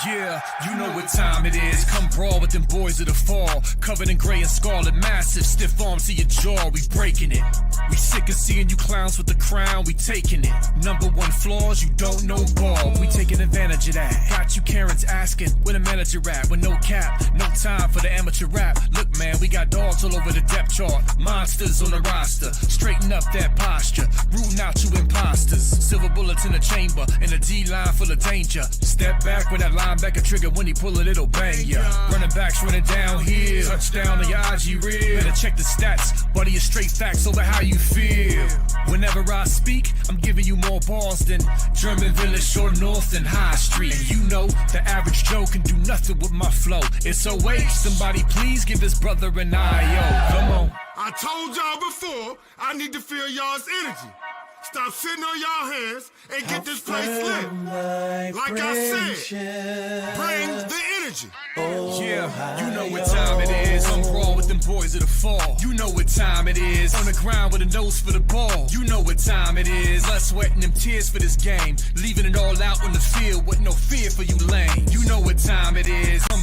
Yeah, you know what time it is. Come brawl with them boys of the fall. Covered in gray and scarlet, massive, stiff arms to your jaw. We breaking it. We sick of seeing you clowns with the crown. We taking it. Number one flaws, you don't know ball. We taking advantage of that. Got you Karens asking where the manager at. With no cap, no time for the amateur rap. Look, man, we got dogs all over the depth chart. Monsters on the roster. Straighten up that posture. Rooting out you imposters. Silver bullets in the chamber. And a D-line full of danger. Step back with that linebacker trigger when he pull it, it'll bang ya. Running backs running downhill. Touchdown on your IG reel. Better check the stats. Buddy, it's straight facts over how you feel. Whenever I speak, I'm giving you more balls than German Village or North and High Street. And you know the average Joe can do nothing with my flow. It's a waste. Somebody please give this brother an IO. Come on. I told y'all before, I need to feel y'all's energy. Stop sitting on y'all hands and get this place lit. Like I said, bring the energy. Yeah, you know what time it is. I'm raw with them boys of the fall. You know what time it is. On the ground with a nose for the ball. You know what time it is. Blood, sweat, and them tears for this game. Leaving it all out on the field with no fear for you lame. You know what time it is. I'm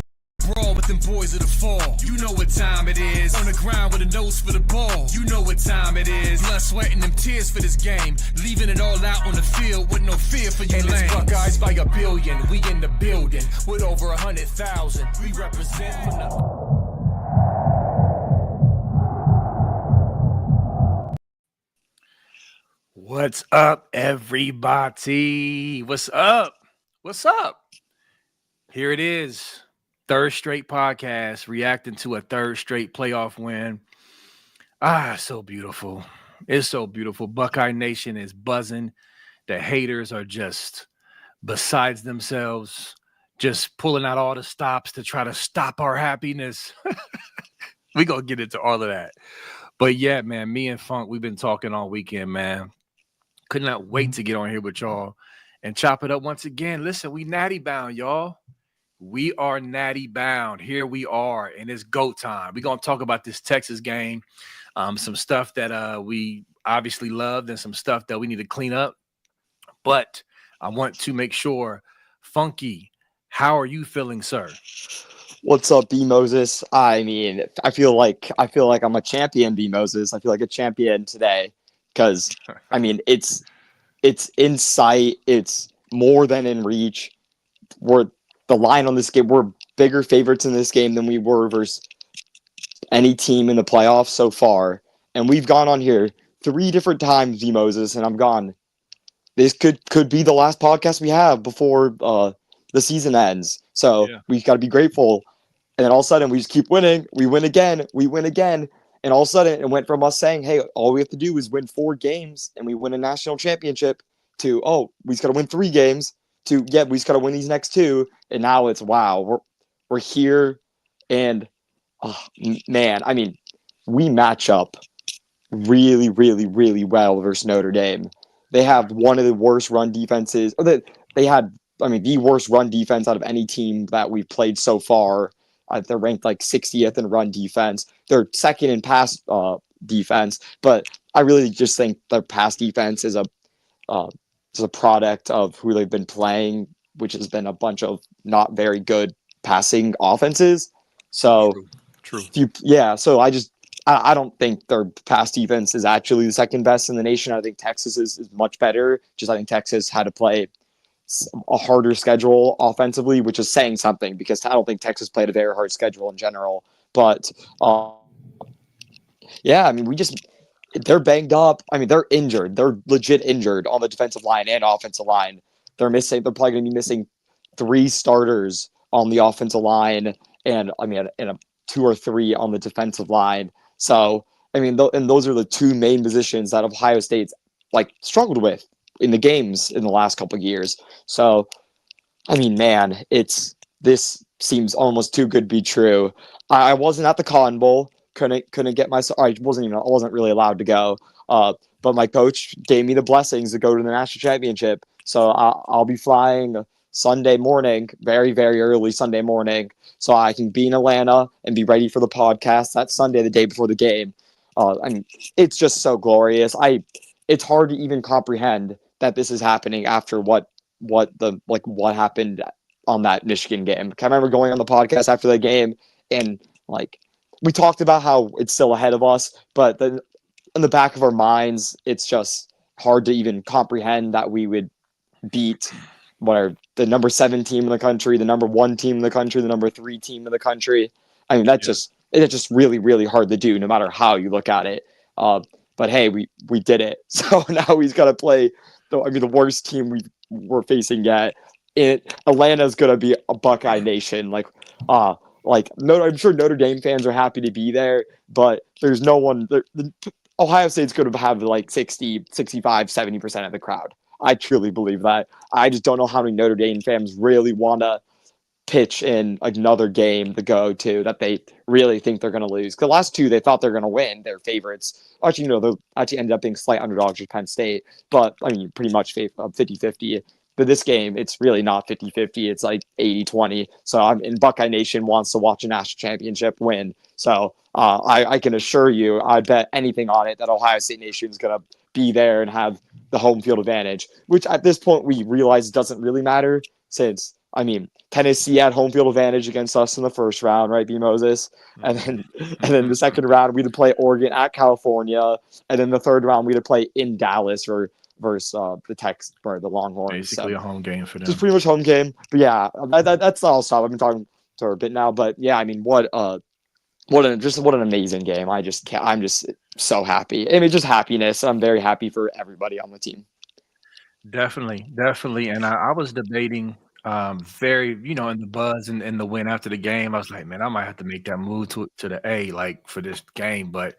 brawl with them boys of the fall. You know what time it is. On the ground with a nose for the ball. You know what time it is. Blood, sweat, and them tears for this game. Leaving it all out on the field with no fear for you lame. Buckeyes by a billion. We in the building with over 100,000. We represent from the... What's up, everybody? What's up? What's up? Here it is. Third straight podcast, reacting to a third straight playoff win. So beautiful. It's so beautiful. Buckeye Nation is buzzing. The haters are just besides themselves, just pulling out all the stops to try to stop our happiness. We're going to get into all of that. But yeah, man, me and Funk, we've been talking all weekend, man. Could not wait to get on here with y'all and chop it up once again. Listen, we natty bound, y'all. We are natty bound. Here we are, and it's go time. We're going to talk about this Texas game, some stuff that we obviously loved and some stuff that we need to clean up. But I want to make sure, Funky, how are you feeling, sir? What's up, B Moses? I mean, I feel like I'm a champion, B Moses. I feel like a champion today because, I mean, it's in sight. It's more than in reach. The line on this game, we're bigger favorites in this game than we were versus any team in the playoffs so far. And we've gone on here 3 different times, V Moses, and I'm gone. This could be the last podcast we have before the season ends. So we've got to be grateful. And then all of a sudden we just keep winning. We win again. And all of a sudden it went from us saying, hey, all we have to do is win 4 games and we win a national championship to, oh, we just got to win 3 games. To we just gotta win these next 2, and now it's wow, we're here, and man, I mean, we match up really, really, really well versus Notre Dame. They have one of the worst run defenses, or they had, I mean, the worst run defense out of any team that we've played so far. They're ranked like 60th in run defense. They're second in pass defense, but I really just think their pass defense is a product of who they've been playing, which has been a bunch of not very good passing offenses. So True. So I don't think their pass defense is actually the second best in the nation. I think Texas is much better. I think Texas had to play a harder schedule offensively, which is saying something because I don't think Texas played a very hard schedule in general. But I mean, they're banged up. I mean, they're injured. They're legit injured on the defensive line and offensive line. They're probably going to be missing 3 starters on the offensive line, and I mean, 2 or 3 on the defensive line. So, I mean, and those are the 2 main positions that Ohio State's struggled with in the games in the last couple of years. So, I mean, man, this seems almost too good to be true. I wasn't at the Cotton Bowl. Couldn't get myself. I wasn't really allowed to go. But my coach gave me the blessings to go to the national championship. So I'll be flying Sunday morning, very, very early Sunday morning, so I can be in Atlanta and be ready for the podcast that Sunday, the day before the game. I mean, it's just so glorious. It's hard to even comprehend that this is happening after what happened on that Michigan game. I remember going on the podcast after the game, and like we talked about how it's still ahead of us, but then in the back of our minds, it's just hard to even comprehend that we would beat the number 7 team in the country, the number 1 team in the country, the number 3 team in the country. I mean, it's just really, really hard to do no matter how you look at it. But hey, we did it. So now he's got to play the worst team we're facing yet. Atlanta's going to be a Buckeye Nation. I'm sure Notre Dame fans are happy to be there, but there's no one. Ohio State's going to have like 60, 65, 70% of the crowd. I truly believe that. I just don't know how many Notre Dame fans really want to pitch in another game to go to that they really think they're going to lose. The last 2 they thought they're going to win. They're favorites. Actually, they actually ended up being slight underdogs with Penn State. But, I mean, pretty much 50-50. But this game, it's really not 50-50. It's like 80-20. So Buckeye Nation wants to watch a national championship win. So I can assure you, I bet anything on it that Ohio State Nation is going to be there and have the home field advantage, which at this point we realize doesn't really matter since, I mean, Tennessee had home field advantage against us in the first round, right, B. Moses? And then the second round we'd play Oregon at California, and then the third round we'd play in Dallas versus the Longhorns. Basically a home game for them. Just pretty much home game. But yeah, that's all stuff. I've been talking to her a bit now, but yeah, I mean, what an amazing game. I'm just so happy. I mean, just happiness. I'm very happy for everybody on the team. Definitely. And I was debating very, in the buzz and the win after the game. I was like, man, I might have to make that move to the A like for this game, but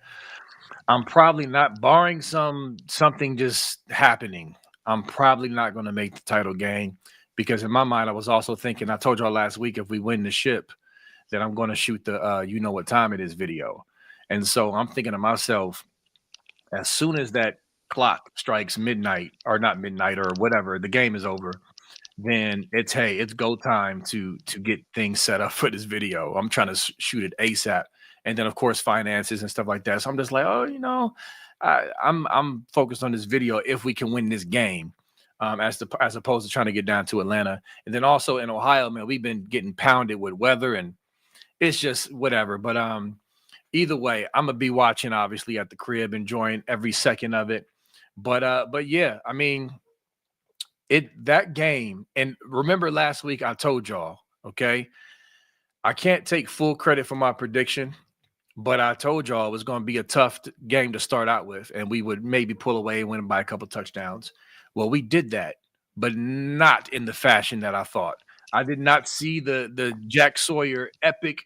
I'm probably not, barring something just happening. I'm probably not going to make the title game because in my mind, I was also thinking, I told y'all last week, if we win the ship, then I'm going to shoot the you know what time it is video. And so I'm thinking to myself, as soon as that clock strikes midnight or not midnight or whatever, the game is over, then it's go time to get things set up for this video. I'm trying to shoot it ASAP. And then of course finances and stuff like that. So I'm just like, I'm focused on this video if we can win this game, as opposed to trying to get down to Atlanta. And then also in Ohio, man, we've been getting pounded with weather and it's just whatever. But either way, I'm gonna be watching obviously at the crib, enjoying every second of it. But yeah, I mean, that game, and remember last week I told y'all, okay, I can't take full credit for my prediction, but I told y'all it was going to be a tough game to start out with, and we would maybe pull away and win by a couple touchdowns. Well, we did that, but not in the fashion that I thought. I did not see the Jack Sawyer epic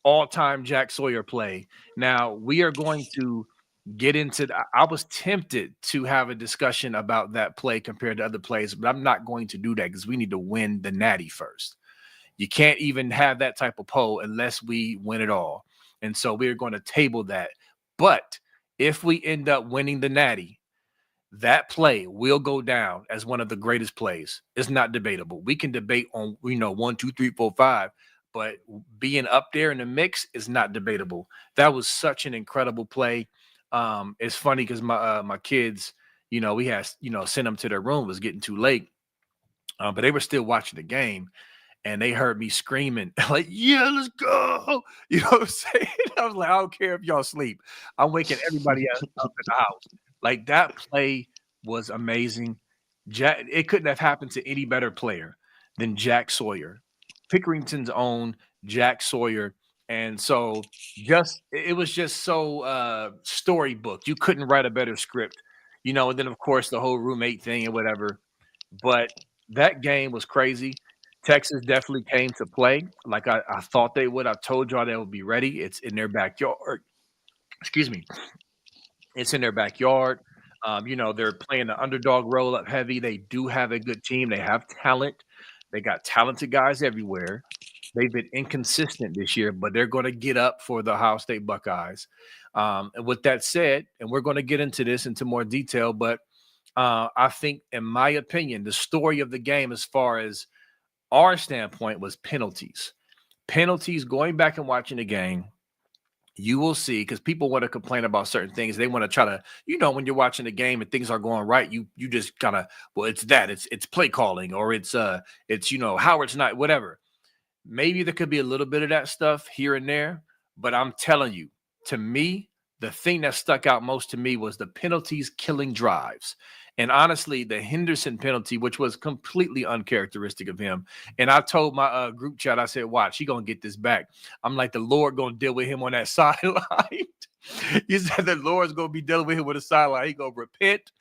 all-time Jack Sawyer play. Now, we are going to get into I was tempted to have a discussion about that play compared to other plays, but I'm not going to do that because we need to win the Natty first. You can't even have that type of poll unless we win it all. And so we're going to table that. But if we end up winning the Natty, that play will go down as one of the greatest plays. It's not debatable. We can debate on 1, 2, 3, 4, 5, but being up there in the mix is not debatable. That was such an incredible play. It's funny because my kids, we had sent them to their room. It was getting too late, but they were still watching the game, and they heard me screaming like, "Yeah, let's go!" You know what I'm saying? I was like, I don't care if y'all sleep. I'm waking everybody else up in the house. Like, that play was amazing. It couldn't have happened to any better player than Jack Sawyer, Pickerington's own Jack Sawyer. And so it was just so storybook. You couldn't write a better script, and then of course the whole roommate thing and whatever. But that game was crazy. Texas definitely came to play like I thought they would. I told y'all they would be ready. It's in their backyard. Excuse me. It's in their backyard. They're playing the underdog roll up heavy. They do have a good team. They have talent. They got talented guys everywhere. They've been inconsistent this year, but they're going to get up for the Ohio State Buckeyes. And with that said, and we're going to get into this into more detail, but I think, in my opinion, the story of the game as far as our standpoint was penalties. Penalties, going back and watching the game, you will see, because people want to complain about certain things. They want to try to, when you're watching the game and things are going right, you just kind of, well, it's play calling, or it's Howard's not, whatever. Maybe there could be a little bit of that stuff here and there, but I'm telling you, to me, the thing that stuck out most to me was the penalties killing drives. And honestly, the Henderson penalty, which was completely uncharacteristic of him. And I told my group chat, I said, watch, he going to get this back. I'm like, the Lord going to deal with him on that sideline. He said the Lord's going to be dealing with him with a sideline. He going to repent,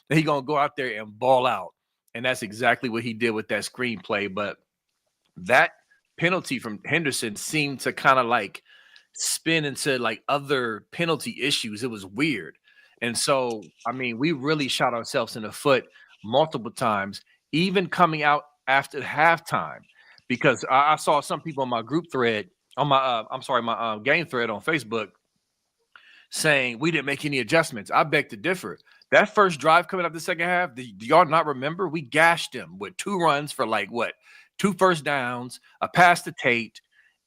and he going to go out there and ball out. And that's exactly what he did with that screenplay. But that penalty from Henderson seemed to kind of like spin into like other penalty issues. It was weird. And so, I mean, we really shot ourselves in the foot multiple times, even coming out after halftime, because I saw some people on my group thread, on my my game thread on Facebook, saying we didn't make any adjustments. I beg to differ. That first drive coming up the second half, do y'all not remember? We gashed them with 2 runs for 2 first downs, a pass to Tate.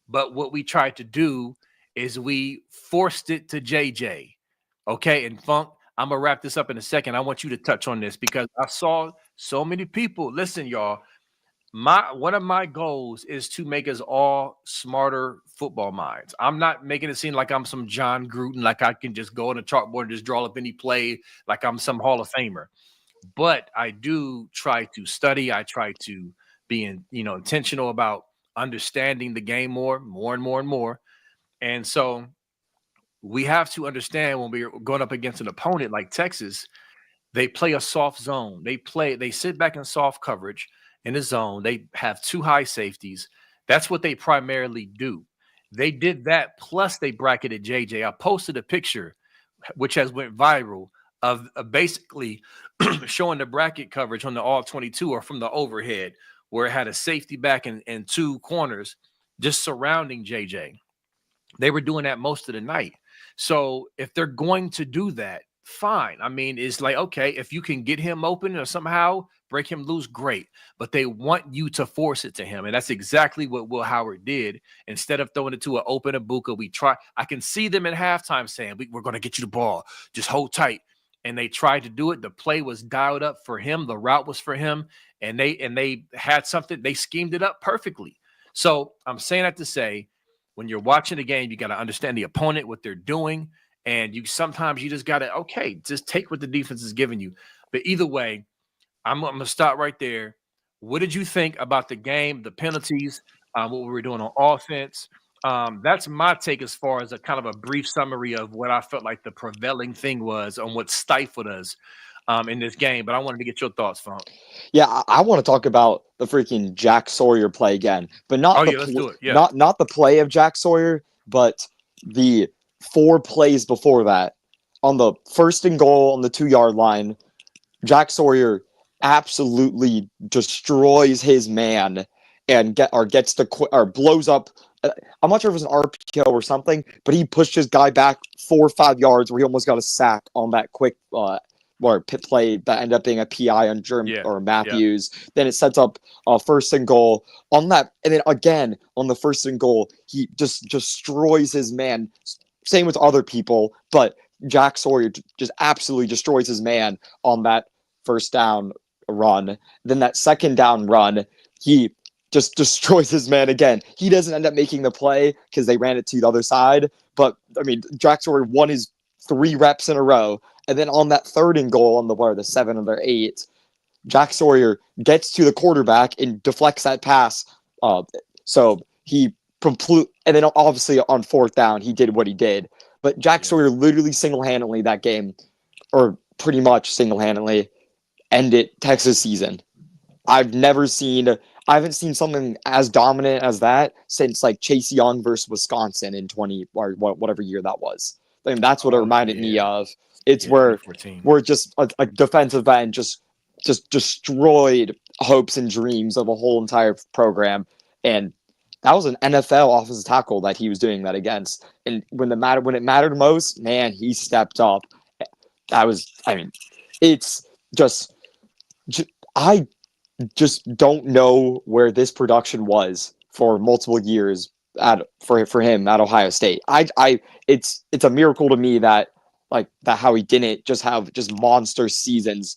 But what we tried to do is we forced it to JJ. Okay, and Funk, I'm going to wrap this up in a second. I want you to touch on this because I saw so many people. Listen, y'all, one of my goals is to make us all smarter football minds. I'm not making it seem like I'm some John Gruden, like I can just go on a chalkboard and just draw up any play like I'm some Hall of Famer. But I do try to study. I try to be intentional about understanding the game more and more. And so we have to understand when we're going up against an opponent like Texas, they play a soft zone. They sit back in soft coverage in the zone. They have 2 high safeties. That's what they primarily do. They did that, plus they bracketed JJ. I posted a picture, which has went viral, of basically showing the bracket coverage on the all-22 or from the overhead, where it had a safety back and 2 corners just surrounding JJ. They were doing that most of the night. So if they're going to do that, fine. I mean, it's like, okay, if you can get him open or somehow break him loose, great. But they want you to force it to him. And that's exactly what Will Howard did. Instead of throwing it to an open Ibuka, I can see them in halftime saying, we're going to get you the ball. Just hold tight. And they tried to do it. The play was dialed up for him. The route was for him. And they had something. They schemed it up perfectly. So I'm saying that to say, when you're watching the game, you got to understand the opponent, what they're doing. And sometimes you just got to, just take what the defense is giving you. But either way, I'm going to stop right there. What did you think about the game, the penalties, what we were doing on offense? That's my take as far as a kind of a brief summary of what I felt like the prevailing thing was on what stifled us in this game. But I wanted to get your thoughts, Funk. Yeah, I want to talk about the freaking Jack Sawyer play again, but not let's do it. Yeah. Not the play of Jack Sawyer, but the 4 plays before that. On the 1st and goal on the 2-yard line, Jack Sawyer absolutely destroys his man and blows up. I'm not sure if it was an RPO or something, but he pushed his guy back 4 or 5 yards where he almost got a sack on that quick pit play that ended up being a PI on or Matthews. Yeah. Then it sets up 1st and goal on that. And then again, on the 1st and goal, he just destroys his man. Same with other people, but Jack Sawyer just absolutely destroys his man on that 1st down run. Then that 2nd down run, he just destroys his man again. He doesn't end up making the play because they ran it to the other side. But, I mean, Jack Sawyer won his 3 reps in a row. And then on that 3rd and goal on the 7 of their 8, Jack Sawyer gets to the quarterback and deflects that pass. So he and then obviously on 4th down, he did what he did. But Jack Sawyer literally single-handedly that game, or pretty much single-handedly, ended Texas season. I haven't seen something as dominant as that since like Chase Young versus Wisconsin in 20 or whatever year that was. I mean, that's what it reminded me of. It's where we're just a defensive end just destroyed hopes and dreams of a whole entire program. And that was an NFL offensive tackle that he was doing that against. And when it mattered most, man, he stepped up. It's just I just don't know where this production was for multiple years for him at Ohio State. It's a miracle to me that how he didn't just have just monster seasons.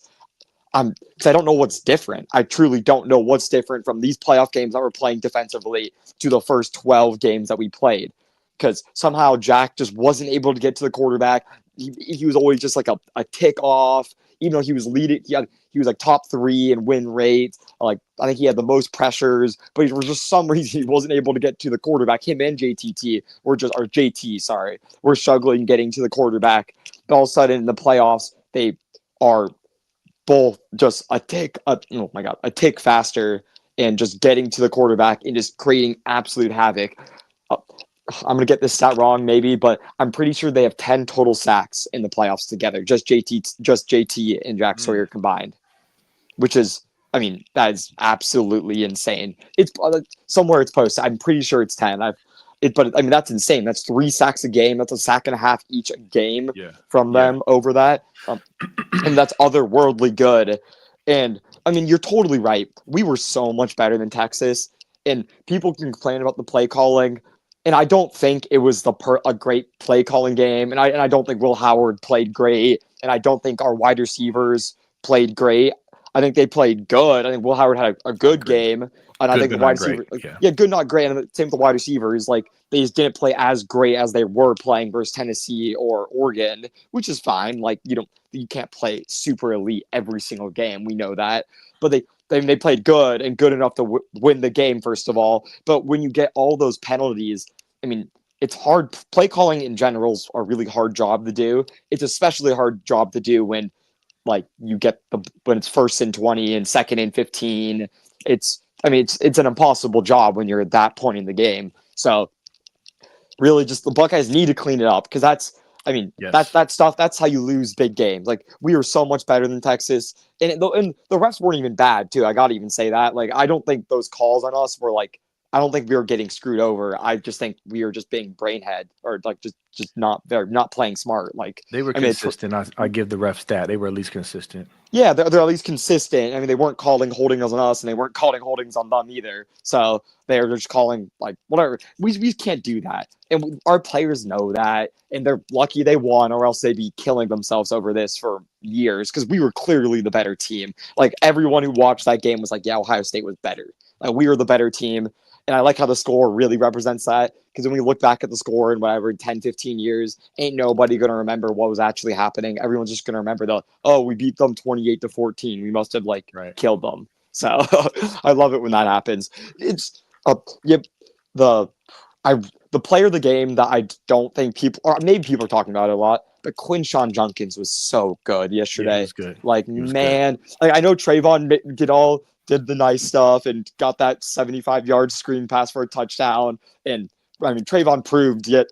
Because I don't know what's different. I truly don't know what's different from these playoff games that we're playing defensively to the first 12 games that we played. Because somehow Jack just wasn't able to get to the quarterback. He was always just like a tick off. Even though he was leading, he was like top 3 in win rate. Like I think he had the most pressures, but for just some reason he wasn't able to get to the quarterback. Him and JT, sorry, we're struggling getting to the quarterback. But all of a sudden in the playoffs, they are both just a tick faster and just getting to the quarterback and just creating absolute havoc. I'm going to get this stat wrong maybe, but I'm pretty sure they have 10 total sacks in the playoffs together. Just JT and Jack Sawyer combined, which is, I mean, that is absolutely insane. It's somewhere it's posted. I'm pretty sure it's 10. But I mean, that's insane. That's 3 sacks a game. That's a sack and a half each game from them over that. And that's otherworldly good. And I mean, you're totally right. We were so much better than Texas, and people can complain about the play calling. And I don't think it was a great play calling game. And I don't think Will Howard played great. And I don't think our wide receivers played great. I think they played good. I think Will Howard had a good game. And I think the wide receiver, good, not great. And same with the wide receivers. Like they just didn't play as great as they were playing versus Tennessee or Oregon, which is fine. Like you can't play super elite every single game. We know that. But they played good and good enough to win the game, first of all. But when you get all those penalties, I mean, it's hard. Play calling in general is a really hard job to do. It's especially a hard job to do when you get when it's 1st and 20 and 2nd and 15. It's an impossible job when you're at that point in the game. So really just the Buckeyes need to clean it up, because that's that stuff. That's how you lose big games. Like we were so much better than Texas, and the refs weren't even bad too. I got to even say that. Like I don't think those calls on us were I don't think we were getting screwed over. I just think we were just being brainhead or just not playing smart. Like they were consistent. I give the refs that they were at least consistent. Yeah, they're at least consistent. I mean, they weren't calling holdings on us, and they weren't calling holdings on them either. So they're just calling whatever. We can't do that, and our players know that, and they're lucky they won, or else they'd be killing themselves over this for years, because we were clearly the better team. Like everyone who watched that game was like, yeah, Ohio State was better. Like we were the better team. And I like how the score really represents that, because when we look back at the score in 10, 15 years, ain't nobody going to remember what was actually happening. Everyone's just going to remember we beat them 28-14. We must have killed them. So I love it when that happens. It's the player of the game that I don't think people, or maybe people are talking about it a lot, but Quinshon Judkins was so good yesterday. Yeah, he was good. Man, I know Trayvon did the nice stuff and got that 75-yard screen pass for a touchdown. And I mean, Trayvon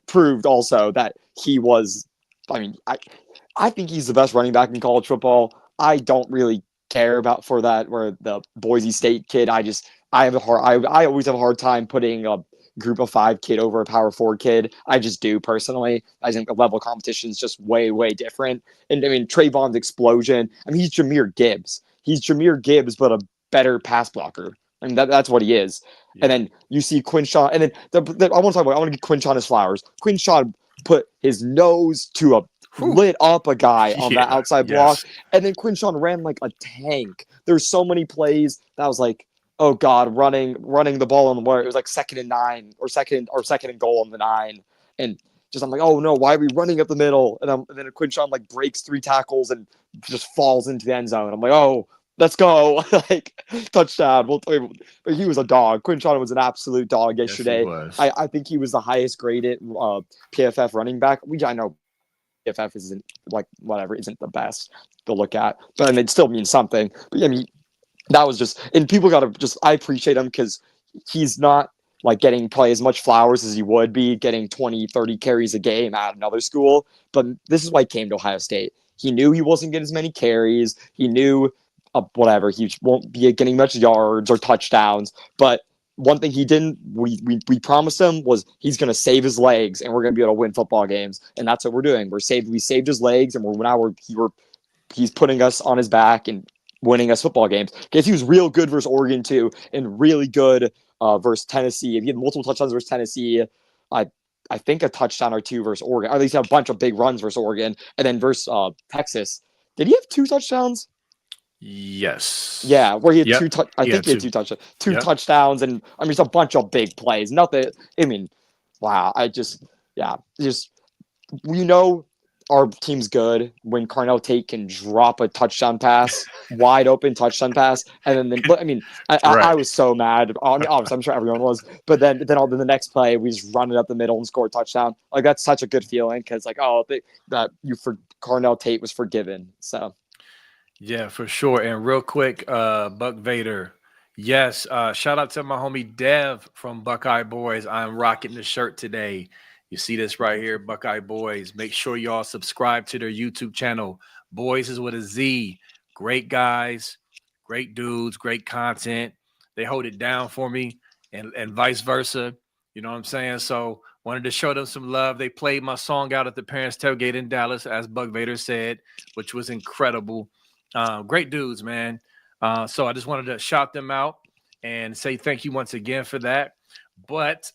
proved also that he was, I think he's the best running back in college football. I don't really care about for that, where the Boise State kid, I always have a hard time putting a group of 5 kid over a power 4 kid. I just do personally. I think the level of competition is just way, way different. And I mean, Trayvon's explosion, he's Jahmyr Gibbs. He's Jahmyr Gibbs, but a better pass blocker. I mean, that's what he is. Yeah. And then you see Quinshon, and then I want to give Quinshon his flowers. Quinshon put his nose to lit up a guy on that outside block, and then Quinshon ran like a tank. There's so many plays that was like, oh God, running the ball on the wire. It was like 2nd and 9 or second and goal on the 9, and just I'm like, oh no, why are we running up the middle? And then Quinshon breaks 3 tackles and just falls into the end zone. I'm like, oh, let's go. Touchdown. But he was a dog. Quinshon was an absolute dog yesterday. Yes, I think he was the highest graded PFF running back. I know PFF isn't isn't the best to look at, but it still means something. But that was just, and people I appreciate him, because he's not getting probably as much flowers as he would be getting 20, 30 carries a game at another school. But this is why he came to Ohio State. He knew he wasn't getting as many carries. He knew he won't be getting much yards or touchdowns. But one thing he didn't, we promised him, was he's going to save his legs, and we're going to be able to win football games. And that's what we're doing. We saved his legs, and he's putting us on his back and winning us football games. Because he was real good versus Oregon too, and really good versus Tennessee. He had multiple touchdowns versus Tennessee. I think a touchdown or two versus Oregon. Or at least a bunch of big runs versus Oregon. And then versus Texas. Did he have 2 touchdowns? Yes. Yeah, where he had Yep. 2 I think he had 2 touchdowns. 2 touchdowns, and I mean, it's a bunch of big plays. Nothing. I mean, wow. Our team's good when Carnell Tate can drop a touchdown pass, wide open touchdown pass, and then I mean, I was so mad. Obviously, I'm sure everyone was, but then the next play, we just run it up the middle and score a touchdown. Like that's such a good feeling because Carnell Tate was forgiven. So. Yeah, for sure. And real quick, Buck Vader. Yes, shout out to my homie Dev from Buckeye Boys. I'm rocking the shirt today. You see this right here, Buckeye Boys. Make sure y'all subscribe to their YouTube channel. Boys is with a Z. Great guys, great dudes, great content. They hold it down for me and vice versa. You know what I'm saying? So wanted to show them some love. They played my song out at the Parents Tailgate in Dallas, as Buck Vader said, which was incredible. Great dudes, man. So I just wanted to shout them out and say thank you once again for that. But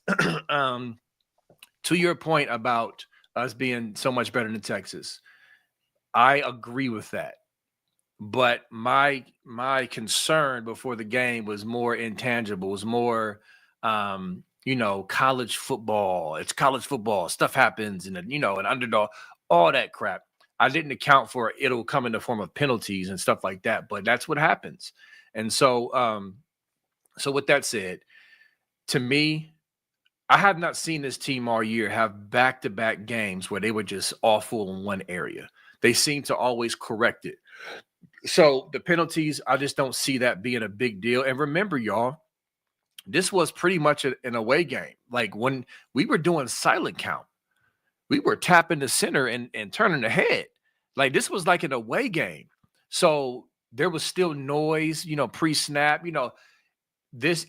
to your point about us being so much better than Texas, I agree with that. But my concern before the game was more intangible, was more, college football. It's college football. Stuff happens, and an underdog, all that crap. I didn't account for it'll come in the form of penalties and stuff like that, but that's what happens. And so, so with that said, to me, I have not seen this team all year have back-to-back games where they were just awful in one area. They seem to always correct it. So the penalties, I just don't see that being a big deal. And remember, y'all, this was pretty much an away game. Like when we were doing silent count, we were tapping the center and turning the head. Like this was like an away game. So there was still noise, pre-snap, this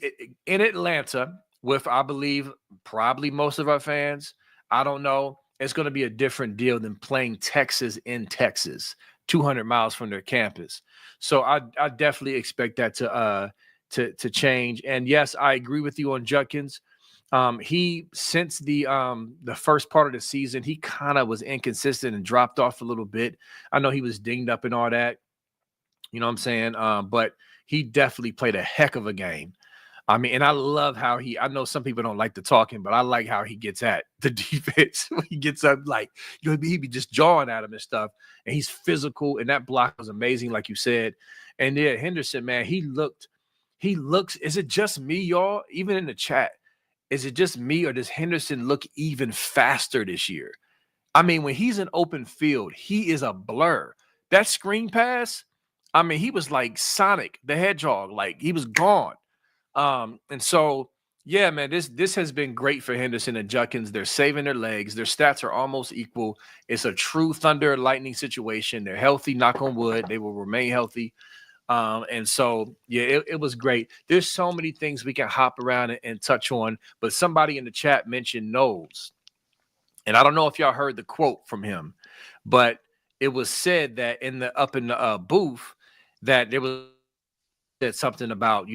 in Atlanta with, I believe, probably most of our fans. I don't know. It's going to be a different deal than playing Texas in Texas, 200 miles from their campus. So I definitely expect that to change. And yes, I agree with you on Judkins. He, since the first part of the season, he kind of was inconsistent and dropped off a little bit. I know he was dinged up and all that, you know what I'm saying? But he definitely played a heck of a game. I mean, and I love how I know some people don't like the talking, but I like how he gets at the defense. He gets up he be just jawing at him and stuff. And he's physical, and that block was amazing, like you said. And yeah, Henderson, man, he looks, is it just me, y'all? Even in the chat, is it just me, or does Henderson look even faster this year? I mean, when he's in open field, he is a blur. That screen pass, I mean, he was like Sonic the Hedgehog. Like, he was gone. And so, yeah, man, this has been great for Henderson and Judkins. They're saving their legs. Their stats are almost equal. It's a true thunder and lightning situation. They're healthy, knock on wood. They will remain healthy. And so, yeah, it was great. There's so many things we can hop around and touch on, but somebody in the chat mentioned Knowles. And I don't know if y'all heard the quote from him, but it was said that up in the booth that there was something about,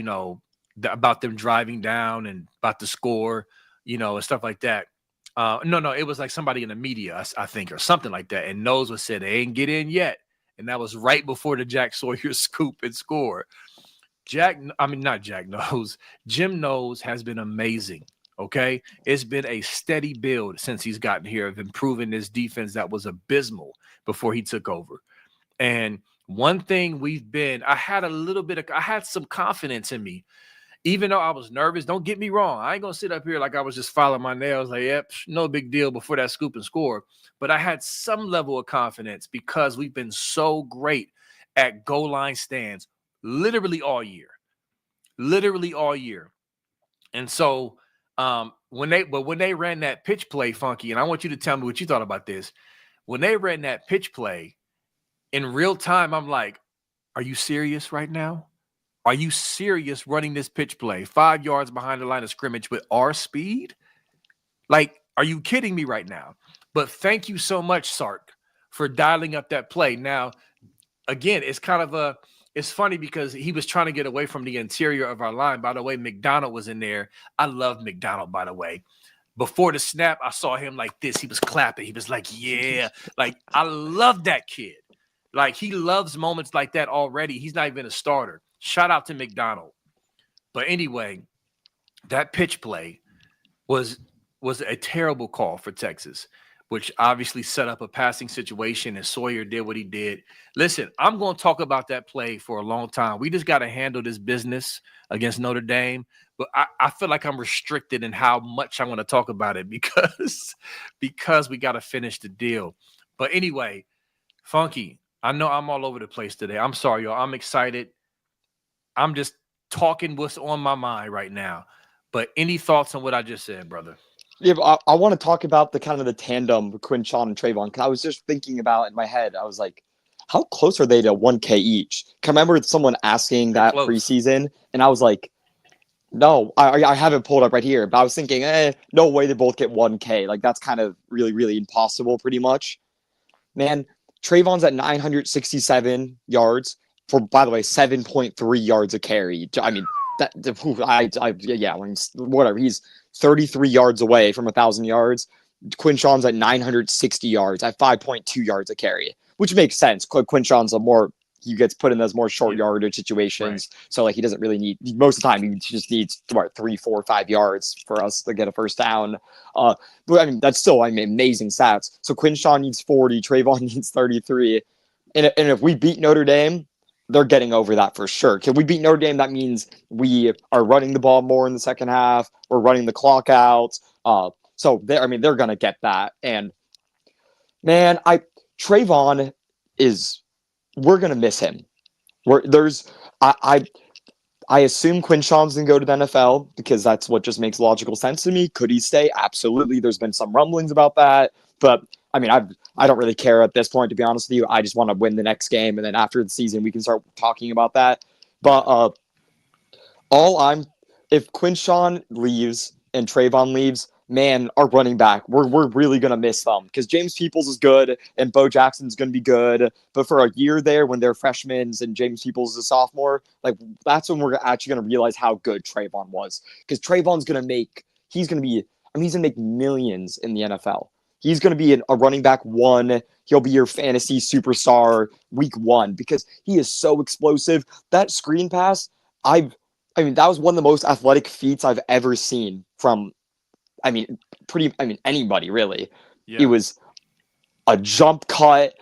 about them driving down and about the score, and stuff like that. No, it was like somebody in the media, I think, or something like that. And Knowles was said they ain't get in yet. And that was right before the Jack Sawyer scoop and score. Not Jack Knowles. Jim Knowles has been amazing. Okay. It's been a steady build since he's gotten here of improving this defense that was abysmal before he took over. And one thing I had some confidence in me, even though I was nervous. Don't get me wrong. I ain't going to sit up here like I was just filing my nails like, yep, no big deal before that scoop and score. But I had some level of confidence because we've been so great at goal line stands literally all year. And so when they ran that pitch play, Funky, and I want you to tell me what you thought about this. When they ran that pitch play in real time, I'm like, are you serious right now? Are you serious running this pitch play 5 yards behind the line of scrimmage with our speed? Like, are you kidding me right now? But thank you so much, Sark, for dialing up that play. Now, again, it's kind of it's funny because he was trying to get away from the interior of our line. By the way, McDonald was in there. I love McDonald, by the way. Before the snap, I saw him like this. He was clapping. He was like, yeah. Like, I love that kid. Like, he loves moments like that already. He's not even a starter. Shout out to McDonald. But anyway, that pitch play was a terrible call for Texas, which obviously set up a passing situation, and Sawyer did what he did. Listen, I'm going to talk about that play for a long time. We just got to handle this business against Notre Dame. But I feel like I'm restricted in how much I want to talk about it because we got to finish the deal. But anyway, Funky, I know I'm all over the place today. I'm sorry, y'all. I'm excited. I'm just talking what's on my mind right now. But any thoughts on what I just said, brother? Yeah, but I want to talk about the kind of the tandem with Quinshon and Trayvon, because I was just thinking about it in my head. I was like, how close are they to 1K each? I remember someone asking that preseason, and I was like, no, I have it pulled up right here, but I was thinking, no way they both get 1K. Like, that's kind of really, really impossible, pretty much. Man, Trayvon's at 967 yards for, by the way, 7.3 yards a carry. I mean, whatever. He's 33 yards away from 1,000 yards. Quinshon's at 960 yards at 5.2 yards a carry, which makes sense. Quinshon's he gets put in those more short yardage situations. Right. So like he doesn't really need, most of the time he just needs 3, 4, 5 yards for us to get a first down. But I mean, that's still, amazing stats. So Quinshon needs 40, Trayvon needs 33. And if we beat Notre Dame, they're getting over that for sure. If we beat Notre Dame, that means we are running the ball more in the second half. We're running the clock out. So they're going to get that. And man, Trayvon we're going to miss him. I assume Quinshon's going to go to the NFL because that's what just makes logical sense to me. Could he stay? Absolutely. There's been some rumblings about that, but I don't really care at this point, to be honest with you. I just want to win the next game, and then after the season, we can start talking about that. But if Quinshon leaves and Trayvon leaves, man, our running back, we're really going to miss them because James Peoples is good and Bo Jackson's going to be good. But for a year there when they're freshmen and James Peoples is a sophomore, like that's when we're actually going to realize how good Trayvon was, because Trayvon's going to make millions in the NFL. He's going to be a running back 1. He'll be your fantasy superstar week 1 because he is so explosive. That screen pass, that was one of the most athletic feats I've ever seen from anybody really. Yeah. It was a jump cut.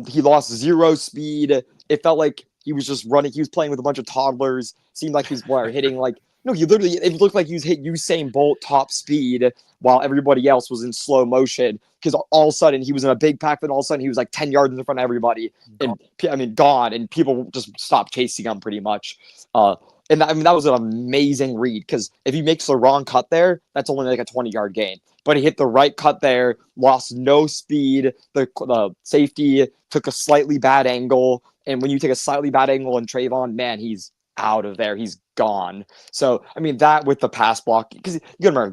He lost 0 speed. It felt like he was just running. He was playing with a bunch of toddlers. Seemed like he's hitting like, no, it looked like he was hit Usain Bolt top speed while everybody else was in slow motion, because all of a sudden he was in a big pack, and all of a sudden he was like 10 yards in front of everybody. Gone. And people just stopped chasing him pretty much. And that was an amazing read, because if he makes the wrong cut there, that's only like a 20-yard gain. But he hit the right cut there, lost no speed. The safety took a slightly bad angle. And when you take a slightly bad angle in Trayvon, man, he's out of there. He's gone. So, that with the pass block, because you got to remember,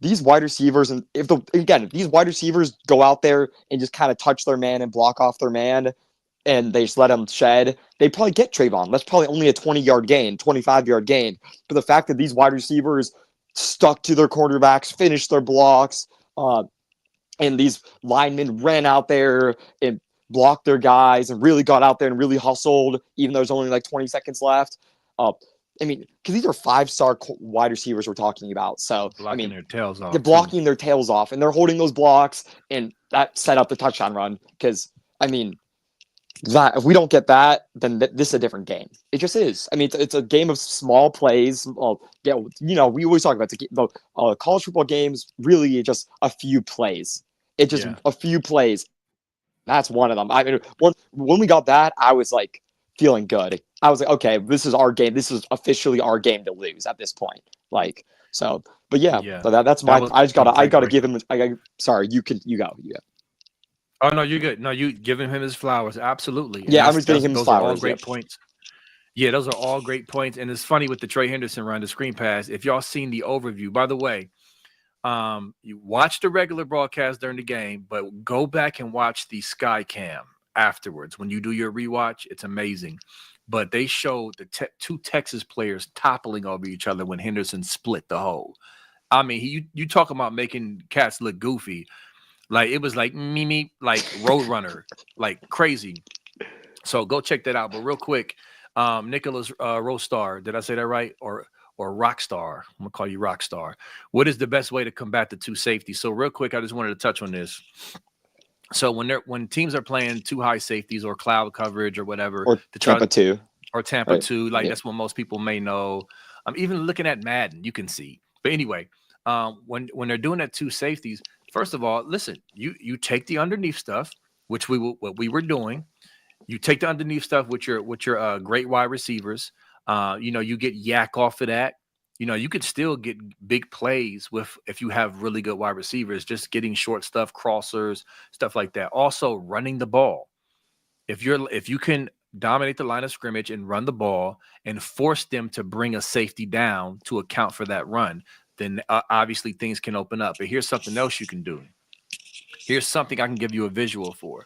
these wide receivers, and if these wide receivers go out there and just kind of touch their man and block off their man, and they just let him shed, they probably get Trayvon. That's probably only a 20-yard gain, 25-yard gain. But the fact that these wide receivers stuck to their quarterbacks, finished their blocks, and these linemen ran out there and blocked their guys and really got out there and really hustled, even though there's only like 20 seconds left. Because these are 5-star wide receivers we're talking about. So, blocking their tails off. They're blocking their tails off, and they're holding those blocks, and that set up the touchdown run. Because, that if we don't get that, then this is a different game. It just is. It's a game of small plays. We always talk about the college football games. Really, just a few plays. It's just a few plays. That's one of them. When we got that, I was like feeling good. I was like, okay, this is our game. This is officially our game to lose at this point. Like, so, but yeah. So that's my. I gotta give him. Sorry, you go. Oh no, you're good. No, you giving him his flowers. Absolutely. Yeah, I was giving him his flowers. Those are all great points. Yeah, those are all great points. And it's funny with the Trey Henderson run, the screen pass. If y'all seen the overview, by the way, you watch the regular broadcast during the game, but go back and watch the Sky Cam afterwards. When you do your rewatch, it's amazing. but they showed the two Texas players toppling over each other when Henderson split the hole. I mean, you talk about making cats look goofy. Like, it was like me, like Roadrunner, like crazy. So go check that out. But real quick, Nicholas Rostar, did I say that right? Or Rockstar? I'm gonna call you Rockstar. What is the best way to combat the two safeties? So real quick, I just wanted to touch on this. So when teams are playing two high safeties or cloud coverage or whatever, or Tampa 2, or Tampa right. 2, like that's what most people may know. Even looking at Madden, you can see. But anyway, when they're doing that two safeties, first of all, listen, you take the underneath stuff, what we were doing. You take the underneath stuff with your great wide receivers. You get yak off of that. You could still get big plays if you have really good wide receivers, just getting short stuff, crossers, stuff like that. Also running the ball. If you can dominate the line of scrimmage and run the ball and force them to bring a safety down to account for that run, then obviously things can open up. But here's something else you can do. Here's something I can give you a visual for.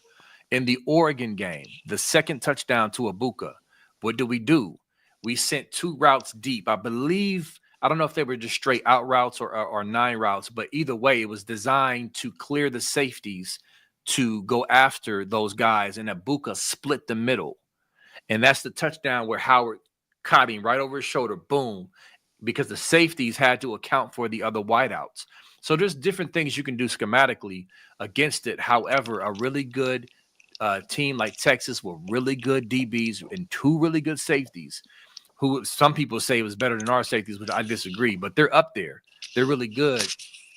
In the Oregon game, the second touchdown to Ibuka, what do? We sent 2 routes deep. I don't know if they were just straight out routes or 9 routes, but either way, it was designed to clear the safeties to go after those guys, and Ibuka split the middle. And that's the touchdown where Howard caught him right over his shoulder, boom, because the safeties had to account for the other wideouts. So there's different things you can do schematically against it. However, a really good team like Texas with really good DBs and 2 really good safeties, who some people say was better than our safeties, which I disagree, but they're up there. They're really good.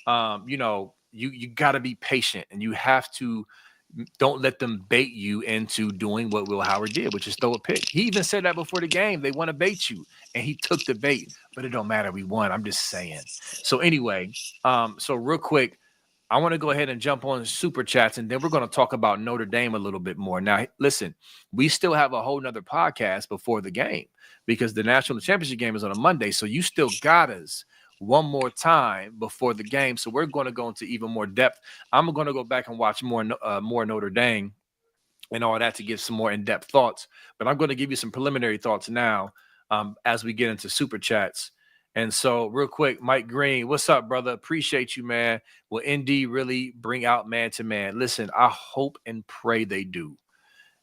You got to be patient, and you have to don't let them bait you into doing what Will Howard did, which is throw a pick. He even said that before the game. They want to bait you, and he took the bait, but it don't matter. We won. I'm just saying. So anyway, so real quick, I want to go ahead and jump on super chats, and then we're going to talk about Notre Dame a little bit more. Now, listen, we still have a whole nother podcast before the game because the national championship game is on a Monday. So you still got us one more time before the game. So we're going to go into even more depth. I'm going to go back and watch more Notre Dame and all that to give some more in-depth thoughts. But I'm going to give you some preliminary thoughts now as we get into super chats. And so real quick, Mike Green, what's up, brother? Appreciate you, man. Will ND really bring out man-to-man? Listen, I hope and pray they do.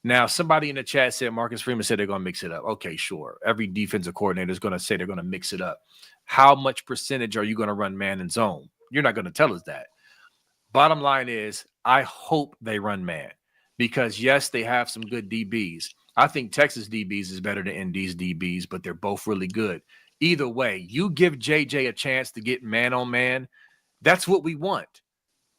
Now, somebody in the chat said Marcus Freeman said they're going to mix it up. Okay, sure. Every defensive coordinator is going to say they're going to mix it up. How much percentage are you going to run man and zone? You're not going to tell us that. Bottom line is, I hope they run man because, yes, they have some good DBs. I think Texas DBs is better than ND's DBs, but they're both really good. Either way, you give JJ a chance to get man on man. That's what we want.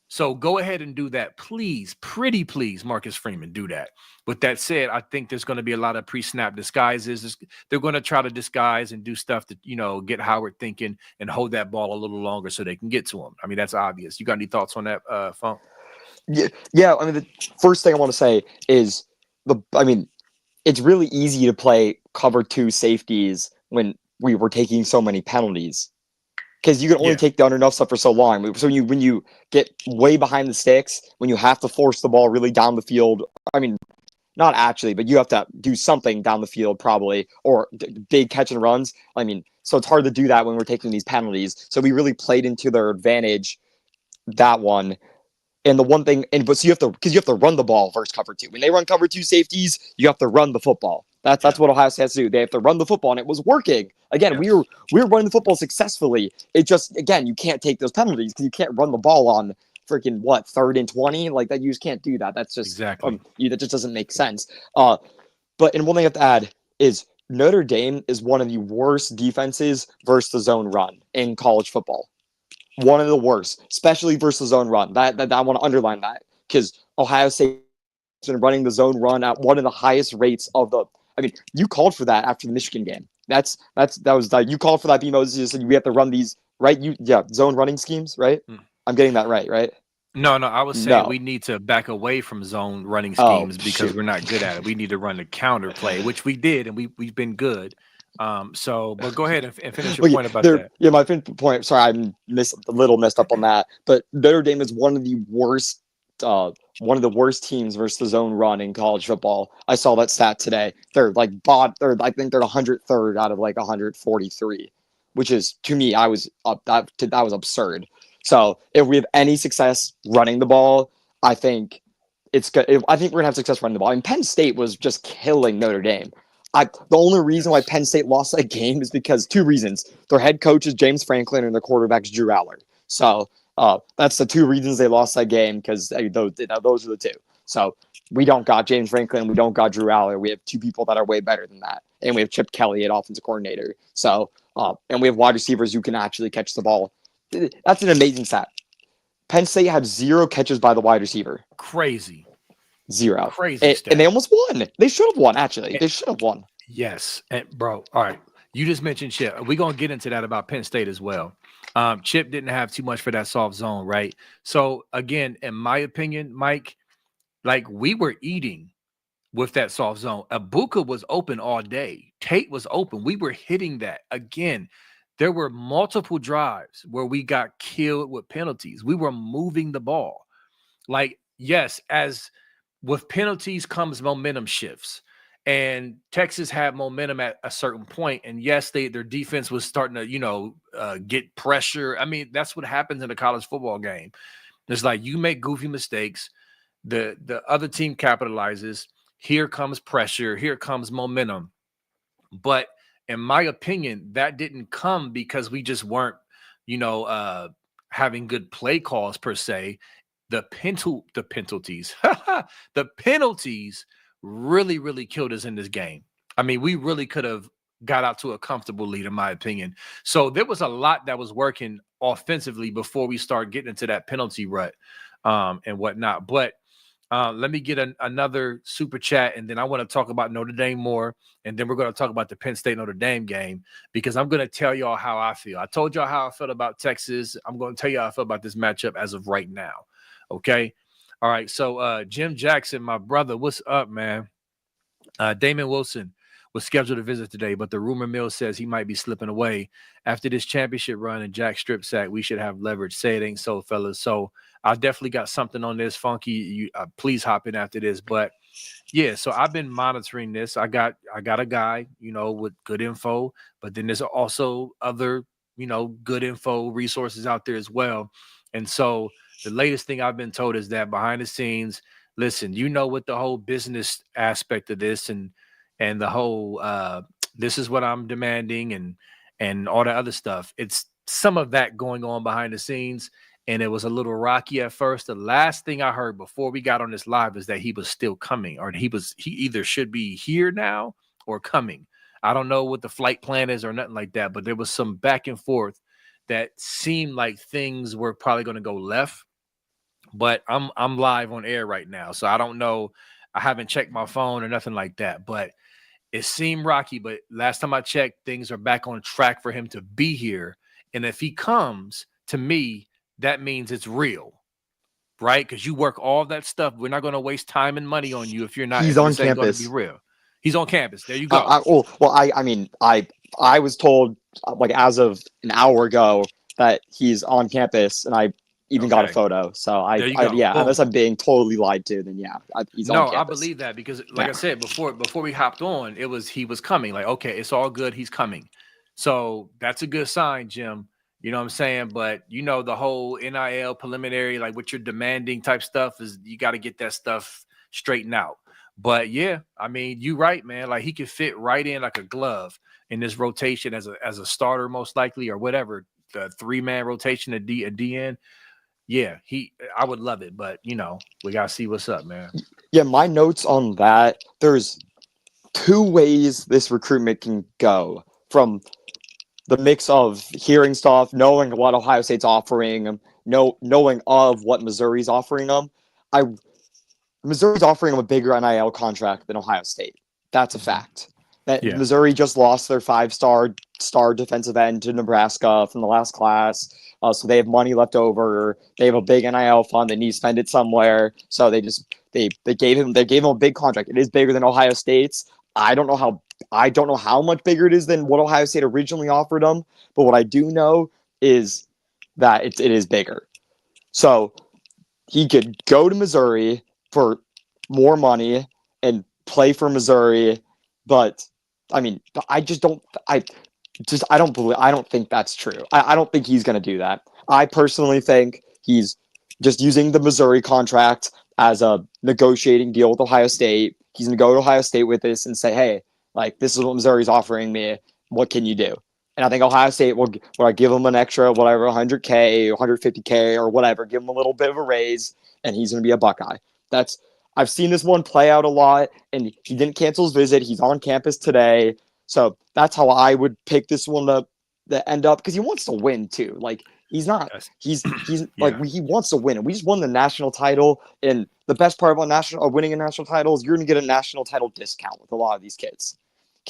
So go ahead and do that. Please, pretty please, Marcus Freeman, do that. With that said, I think there's going to be a lot of pre-snap disguises. They're going to try to disguise and do stuff to, get Howard thinking and hold that ball a little longer so they can get to him. I mean, that's obvious. You got any thoughts on that, Funk? Yeah. I mean, the first thing I want to say is it's really easy to play cover 2 safeties when we were taking so many penalties. Because you can only take the underneath stuff for so long. So when you get way behind the sticks, when you have to force the ball really down the field, I mean, not actually, but you have to do something down the field probably, or big catch and runs. I mean, so it's hard to do that when we're taking these penalties. So we really played into their advantage, that one. And the one thing, because you have to run the ball versus cover 2. When they run cover 2 safeties, you have to run the football. That's what Ohio State has to do. They have to run the football, and it was working. Again, we were running the football successfully. It just, again, you can't take those penalties because you can't run the ball on freaking 3rd and 20. Like that, you just can't do that. That's just exactly that just doesn't make sense. But one thing I have to add is Notre Dame is one of the worst defenses versus the zone run in college football. One of the worst, especially versus the zone run. That I want to underline that because Ohio State has been running the zone run at one of the highest rates of the. I mean, you called for that after the Michigan game. That was you called for that. B Moses, you said we have to run these right. Zone running schemes, right? I'm getting that right? No, I was saying we need to back away from zone running schemes because we're not good at it. We need to run the counter play, which we did, and we've been good. But go ahead and finish your point about that. Yeah, my point. Sorry, I messed up on that. But Notre Dame is one of the worst one of the worst teams versus the zone run in college football. I saw that stat today. They're like I think they're 103rd out of like 143, which is, to me, that was absurd. So if we have any success running the ball, I think it's good. I think we're gonna have success running the ball. And Penn State was just killing Notre Dame. The only reason why Penn State lost that game is because two reasons. Their head coach is James Franklin and their quarterback is Drew Aller. So that's the two reasons they lost that game, because those are the two. So we don't got James Franklin. We don't got Drew Aller. We have two people that are way better than that. And we have Chip Kelly at offensive coordinator. So, and we have wide receivers who can actually catch the ball. That's an amazing stat. Penn State had 0 catches by the wide receiver. Crazy. 0. Crazy. And they almost won. They should have won, actually. They should have won. Yes. And bro, all right. You just mentioned Chip. We're going to get into that about Penn State as well. Chip didn't have too much for that soft zone, right? So, again, in my opinion, Mike, like, we were eating with that soft zone. Ibuka was open all day. Tate was open. We were hitting that. Again, there were multiple drives where we got killed with penalties. We were moving the ball. Like, yes, as with penalties comes momentum shifts. And Texas had momentum at a certain point. And yes, their defense was starting to, get pressure. I mean, that's what happens in a college football game. It's like you make goofy mistakes. The other team capitalizes. Here comes pressure. Here comes momentum. But in my opinion, that didn't come because we just weren't, having good play calls per se. The penalties, the penalties really, really killed us in this game. I mean, we really could have got out to a comfortable lead, in my opinion. So there was a lot that was working offensively before we start getting into that penalty rut and whatnot. But let me get another super chat, and then I want to talk about Notre Dame more, and then we're going to talk about the Penn State Notre Dame game, because I'm going to tell y'all how I feel. I told y'all how I felt about Texas. I'm going to tell you how I feel about this matchup as of right now. Okay. All right. So Jim Jackson, my brother, what's up, man? Damon Wilson was scheduled to visit today, but the rumor mill says he might be slipping away. After this championship run and Jack strip sack, we should have leverage. Say it ain't so, fellas. So I definitely got something on this. Funky, you please hop in after this. But yeah, so I've been monitoring this. I got a guy, with good info, but then there's also other, good info resources out there as well. And so the latest thing I've been told is that behind the scenes, listen, with the whole business aspect of this and the whole this is what I'm demanding and all the other stuff. It's some of that going on behind the scenes, and it was a little rocky at first. The last thing I heard before we got on this live is that he was still coming, or he either should be here now or coming. I don't know what the flight plan is or nothing like that, but there was some back and forth that seemed like things were probably going to go left. But I'm live on air right now, so I don't know. I haven't checked my phone or nothing like that, but it seemed rocky. But last time I checked, things are back on track for him to be here. And if he comes, to me, that means it's real, right? Because you work all that stuff. We're not going to waste time and money on you if you're not. He's on campus. Be real. He's on campus. There you go. I was told like as of an hour ago that he's on campus, and I even got a photo. So unless I'm being totally lied to, then he's on campus. No, I believe that because, like I said before we hopped on, he was coming. Like, okay, it's all good. He's coming. So that's a good sign, Jim. You know what I'm saying? But the whole NIL preliminary, like what you're demanding type stuff, is you got to get that stuff straightened out. But yeah, I mean, you're right, man. Like he could fit right in like a glove in this rotation as a starter, most likely, or whatever, the 3-man rotation at DN. Yeah, I would love it, but we gotta see what's up, man. Yeah, my notes on that. There's 2 ways this recruitment can go, from the mix of hearing stuff, knowing what Ohio State's offering them, knowing of what Missouri's offering them. Missouri's offering them a bigger NIL contract than Ohio State. That's a fact. Missouri just lost their 5-star defensive end to Nebraska from the last class. So they have money left over. They have a big NIL fund. They need to spend it somewhere. So they gave him a big contract. It is bigger than Ohio State's. I don't know how much bigger it is than what Ohio State originally offered them. But what I do know is that it is bigger. So he could go to Missouri for more money and play for Missouri, but I mean, I don't think that's true. I don't think he's going to do that. I personally think he's just using the Missouri contract as a negotiating deal with Ohio State. He's going to go to Ohio State with this and say, hey, like, this is what Missouri's offering me. What can you do? And I think Ohio State will give him an extra, whatever, 100K, 150K, or whatever, give him a little bit of a raise, and he's going to be a Buckeye. I've seen this one play out a lot, and he didn't cancel his visit. He's on campus today. So that's how I would pick this one to end up, because he wants to win too. Like, he's not, he's like, he wants to win, and we just won the national title. And the best part about winning a national title is you're going to get a national title discount with a lot of these kids.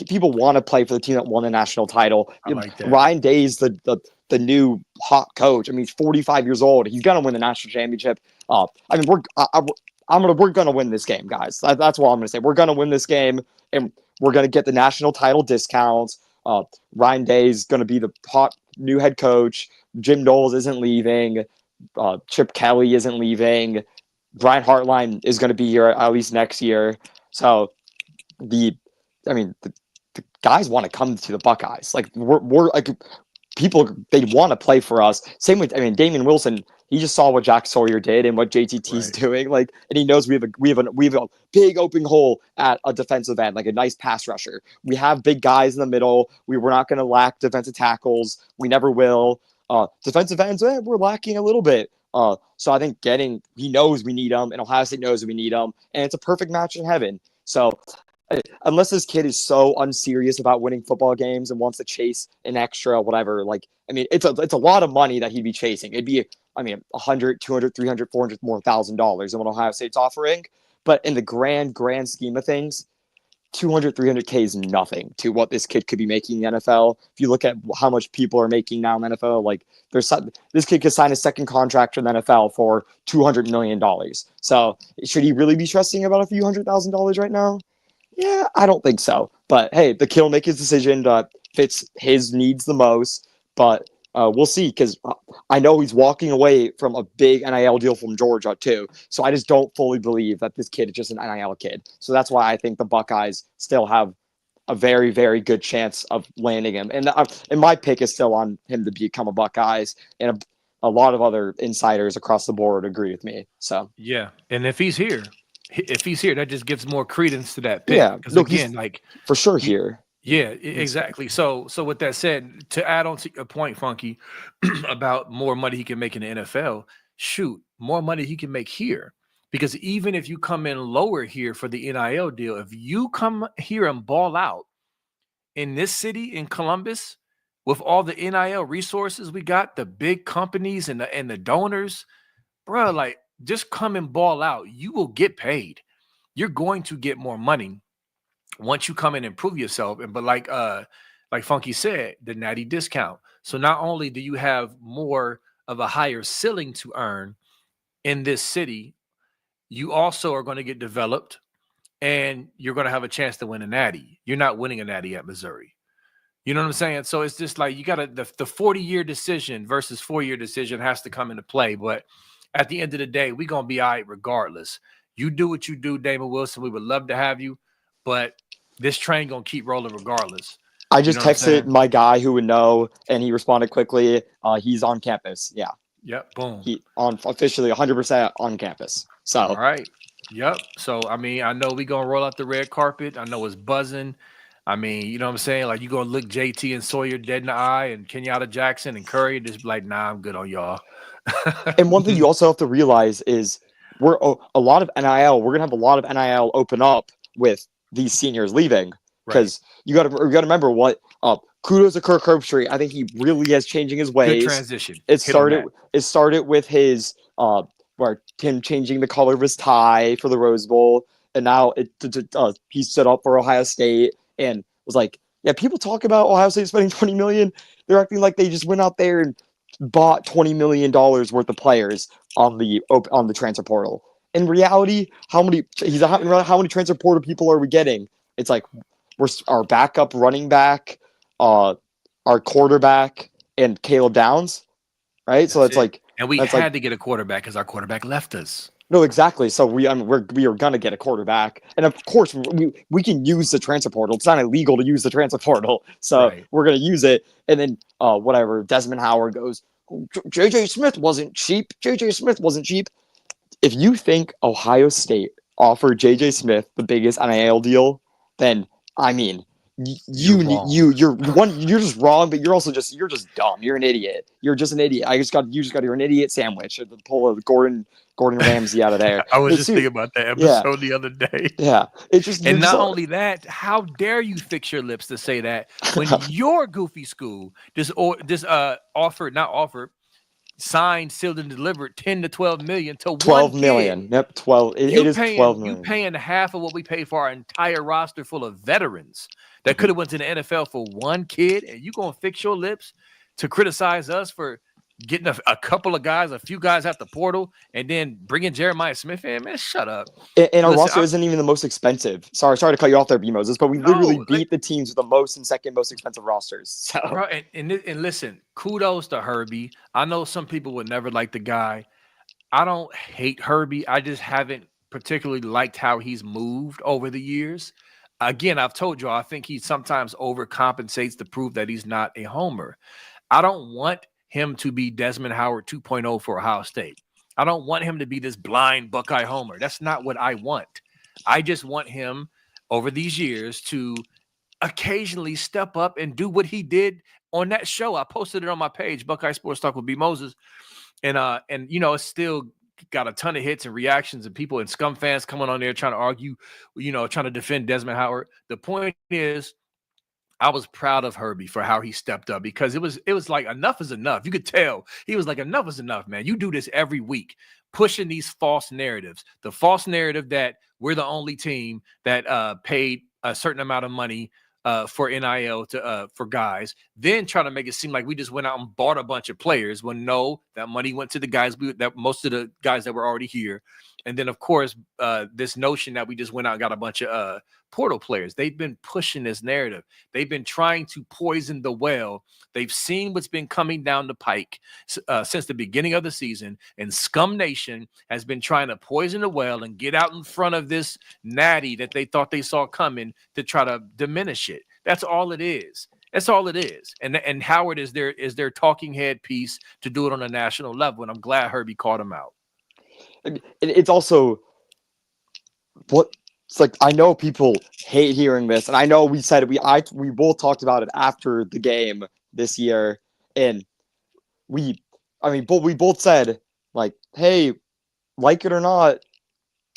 People want to play for the team that won a national title. I like that. Ryan Day's the new hot coach. I mean, he's 45 years old. He's going to win the national championship. I mean, we're going to win this game, guys. That's what I'm going to say. We're going to win this game, and we're going to get the national title discounts. Ryan Day is going to be the hot new head coach. Jim Knowles isn't leaving. Chip Kelly isn't leaving. Brian Hartline is going to be here at least next year. So the guys want to come to the Buckeyes. Like, we're like, people, they want to play for us. Same with, Damian Wilson. He just saw what Jack Sawyer did and what JTT's doing. Like, and he knows we have a big open hole at a defensive end, like a nice pass rusher. We have big guys in the middle. We're not going to lack defensive tackles. We never will. Defensive ends, we're lacking a little bit. So I think he knows we need them, and Ohio State knows we need them, and it's a perfect match in heaven. So unless this kid is so unserious about winning football games and wants to chase an extra whatever, like, it's a lot of money that he'd be chasing. It'd be, 100, 200, 300, 400 more $1,000 than what Ohio State's offering. But in the grand scheme of things, 200, 300K is nothing to what this kid could be making in the NFL. If you look at how much people are making now in the NFL, like, this kid could sign a second contract in the NFL for $200 million. So should he really be stressing about a few $100,000 right now? Yeah, I don't think so. But hey, the kid will make his decision that fits his needs the most. But we'll see, because I know he's walking away from a big NIL deal from Georgia too. So I just don't fully believe that this kid is just an NIL kid. So that's why I think the Buckeyes still have a very, very good chance of landing him. And my pick is still on him to become a Buckeyes. And a lot of other insiders across the board agree with me. So yeah, and if he's here, that just gives more credence to that pick. Yeah, because again, like, for sure here. Yeah, exactly. So with that said, to add on to your point, Funky, about more money he can make in the NFL, shoot, more money he can make here. Because even if you come in lower here for the NIL deal, if you come here and ball out in this city, in Columbus, with all the NIL resources we got, the big companies and the donors, bro, like, just come and ball out. You will get paid. You're going to get more money once you come in and prove yourself. But like Funky said, the Natty discount. So not only do you have more of a higher ceiling to earn in this city, you also are going to get developed, and you're going to have a chance to win a Natty. You're not winning a Natty at Missouri. You know what I'm saying? So it's just like, you got to, the 40-year decision versus 4-year decision has to come into play. But at the end of the day, we're going to be all right regardless. You do what you do, Damon Wilson. We would love to have you, but this train going to keep rolling regardless. I just texted my guy who would know, and he responded quickly. He's on campus. Yeah. Yep. Boom. He officially 100% on campus. So. All right. Yep. So, I know we going to roll out the red carpet. I know it's buzzing. You know what I'm saying? Like, you going to look JT and Sawyer dead in the eye, and Kenyatta Jackson and Curry, and just be like, nah, I'm good on y'all. And one thing you also have to realize is we're a lot of NIL. We're going to have a lot of NIL open up with these seniors leaving, because you got to remember what kudos to Kirk Herbstreit. I think he really is changing his ways. Good transition. It started with his him changing the color of his tie for the Rose Bowl, and now he stood up for Ohio State and was like, yeah, people talk about Ohio State spending $20 million. They're acting like they just went out there and bought $20 million worth of players on the transfer portal. In reality, how many transfer portal people are we getting? It's like, we're our backup running back, our quarterback, and Caleb Downs, right? So it's like, And we That's had like, to get a quarterback because our quarterback left us. no, exactly. So we are gonna get a quarterback, and of course we can use the transfer portal. It's not illegal to use the transfer portal, so Right. we're gonna use it. And then whatever, Desmond Howard goes, JJ Smith wasn't cheap. JJ Smith wasn't cheap. If you think Ohio State offered JJ Smith the biggest NIL deal, then I mean, You're wrong. you're just wrong, but you're just dumb. You're an idiot. You're just an idiot. You just got you're an idiot sandwich. The pull of Gordon Ramsay out of there. I was No, just seriously. thinking about that episode the other day. Yeah, it's just And not only that, how dare you fix your lips to say that when your goofy school signed, sealed, and delivered 10 to 12 million to 12 one million. kid. Yep, 12. It is 12 million. You paying half of what we paid for our entire roster full of veterans that could have went to the NFL for one kid, and you gonna fix your lips to criticize us for getting a couple of guys, a few guys out the portal, and then bringing Jeremiah Smith in? Man, shut up. And our roster isn't even the most expensive. Sorry to cut you off there, B Moses, but we literally beat the teams with the most and second most expensive rosters. So. Bro, and listen, kudos to Herbie. I know some people would never like the guy. I don't hate Herbie. I just haven't particularly liked how he's moved over the years. Again, I've told you, I think he sometimes overcompensates to prove that he's not a homer. I don't want him to be Desmond Howard 2.0 for Ohio State. I don't want him to be this blind Buckeye homer. That's not what I want. I just want him over these years to occasionally step up and do what he did on that show. I posted it on my page, Buckeye Sports Talk with B Moses. And you know, it's still got a ton of hits and reactions and people and scum fans coming on there trying to argue, you know, trying to defend Desmond Howard. The point is, I was proud of Herbie for how he stepped up because it was like enough is enough. You could tell he was like, enough is enough, man. You do this every week, pushing these false narratives. The false narrative that we're the only team that paid a certain amount of money for NIL for guys, then trying to make it seem like we just went out and bought a bunch of players when no, that money went to the guys that most of the guys that were already here. And then, of course, this notion that we just went out and got a bunch of portal players. They've been pushing this narrative. They've been trying to poison the well. They've seen what's been coming down the pike since the beginning of the season. And Scum Nation has been trying to poison the well and get out in front of this natty that they thought they saw coming to try to diminish it. That's all it is. That's all it is. And Howard is their talking head piece to do it on a national level. And I'm glad Herbie called him out. It's also it's like, I know people hate hearing this, and I know we said it. We both talked about it after the game this year, and we both said, like, hey, like it or not,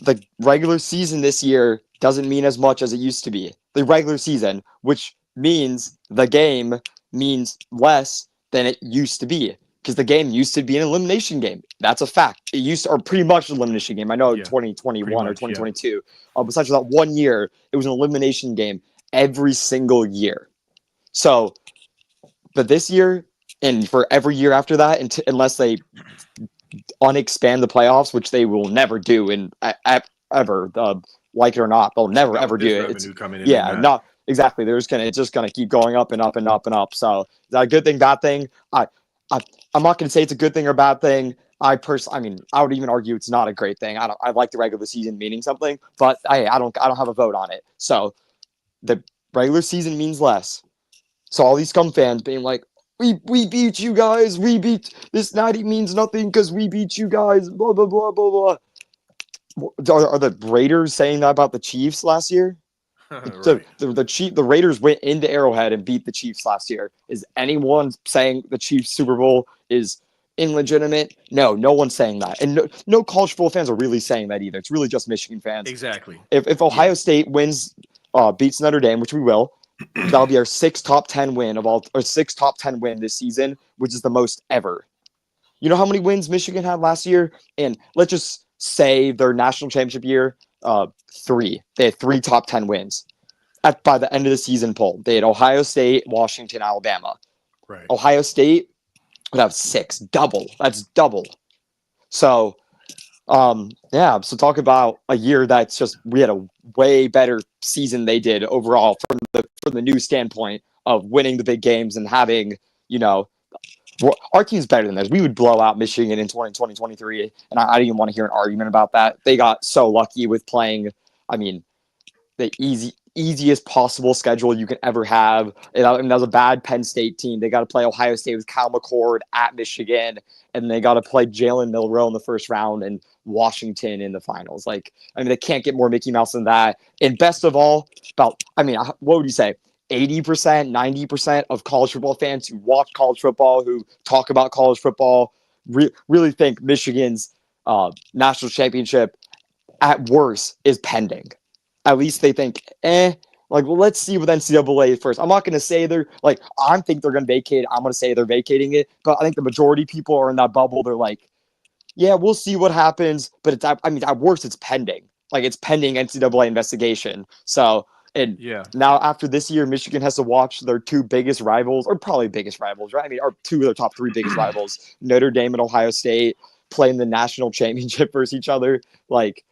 the regular season this year doesn't mean as much as it used to be. The regular season, which means the game means less than it used to be. Because the game used to be an elimination game. That's a fact. It used to, or pretty much an elimination game. I know 2021 or 2022. Besides that 1 year, it was an elimination game every single year. So, but this year, and for every year after that, unless they unexpand the playoffs, which they will never do, ever, like it or not, they'll never ever do it. Not exactly. It's just gonna keep going up and up and up and up. So, is that a good thing, bad thing? I'm not going to say it's a good thing or bad thing. I would even argue it's not a great thing. I like the regular season meaning something, but I don't have a vote on it. So the regular season means less. So all these scum fans being like, we beat you guys. We beat this natty means nothing because we beat you guys. Blah blah blah blah blah. Are the Raiders saying that about the Chiefs last year? Right. The Raiders went into Arrowhead and beat the Chiefs last year. Is anyone saying the Chiefs Super Bowl is illegitimate? No one's saying that. And no college football fans are really saying that either. It's really just Michigan fans. Exactly. If Ohio State beats Notre Dame, which we will, that'll be our sixth top 10 win this season, which is the most ever. You know how many wins Michigan had last year? And let's just say their national championship year, 3. They had 3 top 10 wins. By the end of the season poll, they had Ohio State, Washington, Alabama. Right. Ohio State would have 6, double. That's double. So, So talk about a year that's just, we had a way better season they did overall from the new standpoint of winning the big games and having, our team's better than theirs. We would blow out Michigan in 2023, and I didn't even want to hear an argument about that. They got so lucky with playing, I mean, the easiest possible schedule you can ever have. And that was a bad Penn State team. They got to play Ohio State with Cal McCord at Michigan, and they got to play Jalen Milroe in the first round and Washington in the finals. Like, I mean, they can't get more Mickey Mouse than that. And best of all, what would you say? 80%, 90% of college football fans who watch college football, who talk about college football, really think Michigan's national championship at worst is pending. At least they think, let's see with NCAA first. I'm not going to say I think they're going to vacate. I'm going to say they're vacating it. But I think the majority of people are in that bubble. They're like, yeah, we'll see what happens. But at worst, it's pending. Like, it's pending NCAA investigation. So, now after this year, Michigan has to watch their two biggest rivals, or probably biggest rivals, right? I mean, or two of their top three biggest rivals, Notre Dame and Ohio State, playing the national championship versus each other. Like,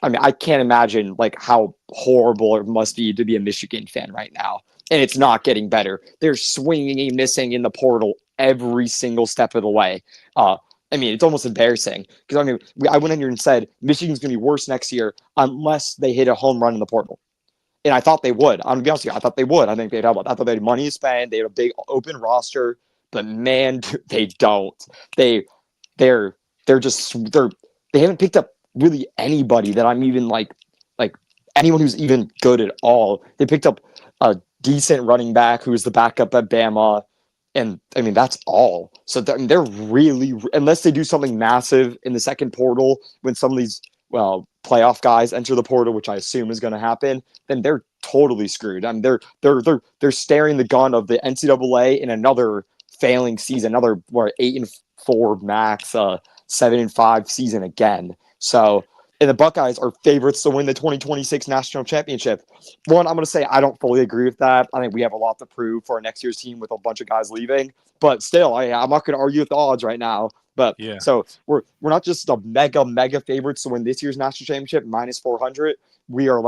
I mean, I can't imagine how horrible it must be to be a Michigan fan right now. And it's not getting better. They're swinging and missing in the portal every single step of the way. I mean, it's almost embarrassing because I went in here and said Michigan's going to be worse next year unless they hit a home run in the portal. And I thought they would. I'm going to be honest with you. I thought they would. I thought they had money to spend. They had a big open roster, but man, they don't. They haven't picked up really anybody that I'm even like anyone who's even good at all. They picked up a decent running back who's the backup at Bama, and I mean that's all. So they're really, unless they do something massive in the second portal when some of these playoff guys enter the portal, which I assume is going to happen, then they're totally screwed. I mean they're staring the gun of the NCAA in another failing season, another 8-4 max, 7-5 season again. So, and the Buckeyes are favorites to win the 2026 national championship. One, I'm going to say I don't fully agree with that. I think we have a lot to prove for our next year's team with a bunch of guys leaving. But still, I'm not going to argue with the odds right now. But yeah. So we're not just the mega favorites to win this year's national championship, minus 400. We are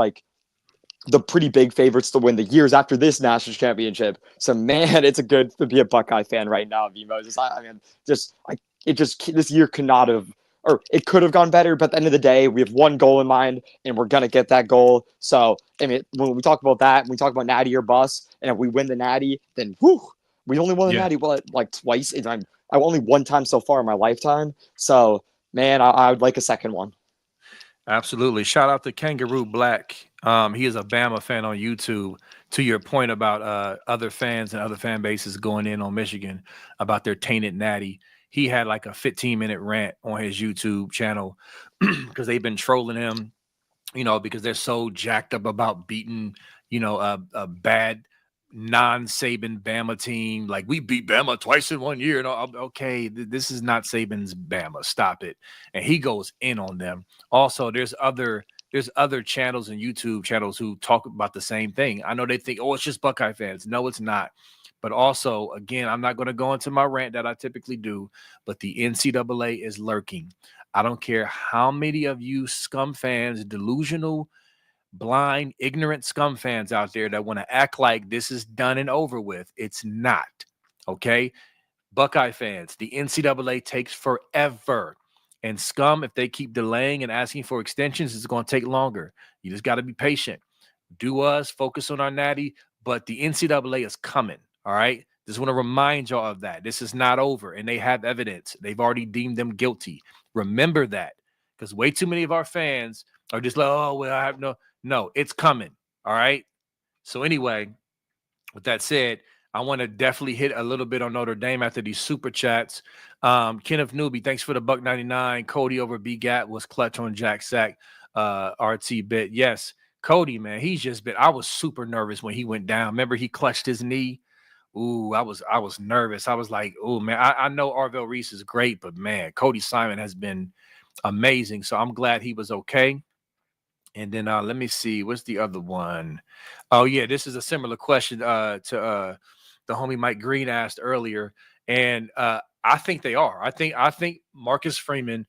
the pretty big favorites to win the years after this national championship. So man, it's good to be a Buckeye fan right now, V Moses. This year could not have. Or it could have gone better, but at the end of the day, we have one goal in mind, and we're going to get that goal. So, I mean, when we talk about that, when we talk about Natty or bust, and if we win the Natty, then we only won the Natty, twice? Only one time so far in my lifetime. So, man, I would like a second one. Absolutely. Shout out to Kangaroo Black. He is a Bama fan on YouTube. To your point about other fans and other fan bases going in on Michigan about their tainted Natty. He had like a 15-minute rant on his YouTube channel because they've been trolling him, because they're so jacked up about beating, a bad non-Saban Bama team. Like, we beat Bama twice in 1 year. Okay, this is not Saban's Bama. Stop it. And he goes in on them. Also, there's other channels and YouTube channels who talk about the same thing. I know they think, it's just Buckeye fans. No, it's not. But also, again, I'm not going to go into my rant that I typically do, but the NCAA is lurking. I don't care how many of you scum fans, delusional, blind, ignorant scum fans out there that want to act like this is done and over with. It's not, okay? Buckeye fans, the NCAA takes forever. And scum, if they keep delaying and asking for extensions, it's going to take longer. You just got to be patient. Do us, focus on our Natty, but the NCAA is coming. All right. Just want to remind y'all of that. This is not over, and they have evidence. They've already deemed them guilty. Remember that, because way too many of our fans are just like, I have no, it's coming. All right. So anyway, with that said, I want to definitely hit a little bit on Notre Dame after these super chats. Kenneth Newby, thanks for the $1.99. Cody over B-Gat was clutch on Jack Sack, RT bit. Yes, Cody, man, he's just been. I was super nervous when he went down. Remember, he clutched his knee. Ooh, I was nervous. I was like, oh, man, I know Arvell Reese is great, but, man, Cody Simon has been amazing. So I'm glad he was okay. And then let me see. What's the other one? Oh, yeah, this is a similar question to the homie Mike Green asked earlier. And I think they are. I think Marcus Freeman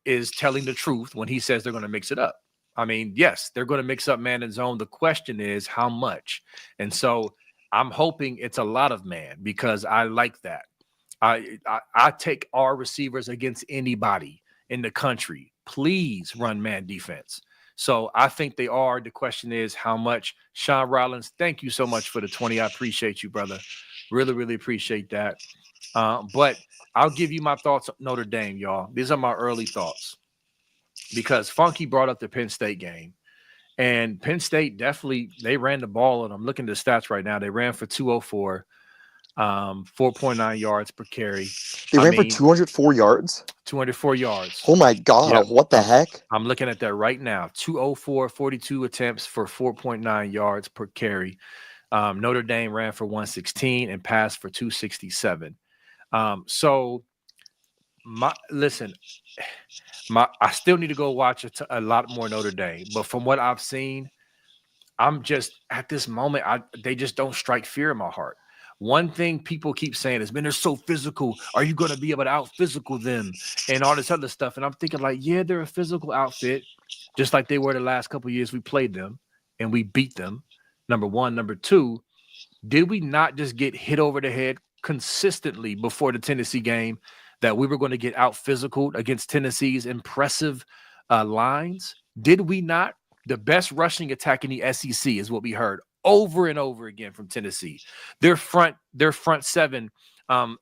is telling the truth when he says they're going to mix it up. I mean, yes, they're going to mix up man and zone. The question is how much. And so I'm hoping it's a lot of man because I like that. I take our receivers against anybody in the country. Please run man defense. So I think they are. The question is how much. Sean Rollins, thank you so much for the 20. I appreciate you, brother. Really, really appreciate that. But I'll give you my thoughts on Notre Dame, y'all. These are my early thoughts because Funky brought up the Penn State game. And Penn State definitely, they ran the ball. And I'm looking at the stats right now. They ran for 204, 4.9 yards per carry. They ran for 204 yards? 204 yards. Oh, my God. Yep. What the heck? I'm looking at that right now. 204, 42 attempts for 4.9 yards per carry. Notre Dame ran for 116 and passed for 267. So, I still need to go watch a lot more Notre Dame. But from what I've seen, I'm just, at this moment, they just don't strike fear in my heart. One thing people keep saying is, man, they're so physical. Are you going to be able to out-physical them and all this other stuff? And I'm thinking like, yeah, they're a physical outfit, just like they were the last couple of years we played them and we beat them. Number one. Number two, did we not just get hit over the head consistently before the Tennessee game that we were going to get out-physical against Tennessee's impressive lines? Did we not? The best rushing attack in the SEC is what we heard over and over again from Tennessee. Their front seven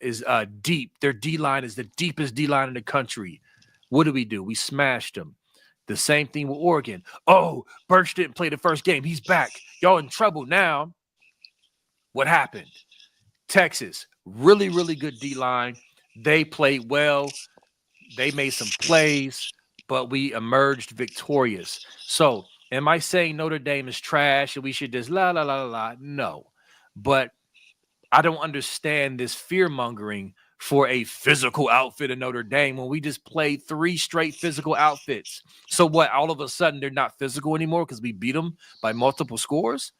is deep. Their D-line is the deepest D-line in the country. What do? We smashed them. The same thing with Oregon. Oh, Birch didn't play the first game. He's back. Y'all in trouble now. What happened? Texas, really, really good D-line. They played well. They made some plays, but we emerged victorious. So am I saying Notre Dame is trash and we should just la, la, la, la, la? No. But I don't understand this fear-mongering for a physical outfit in Notre Dame when we just played 3 straight physical outfits. So what, all of a sudden they're not physical anymore because we beat them by multiple scores?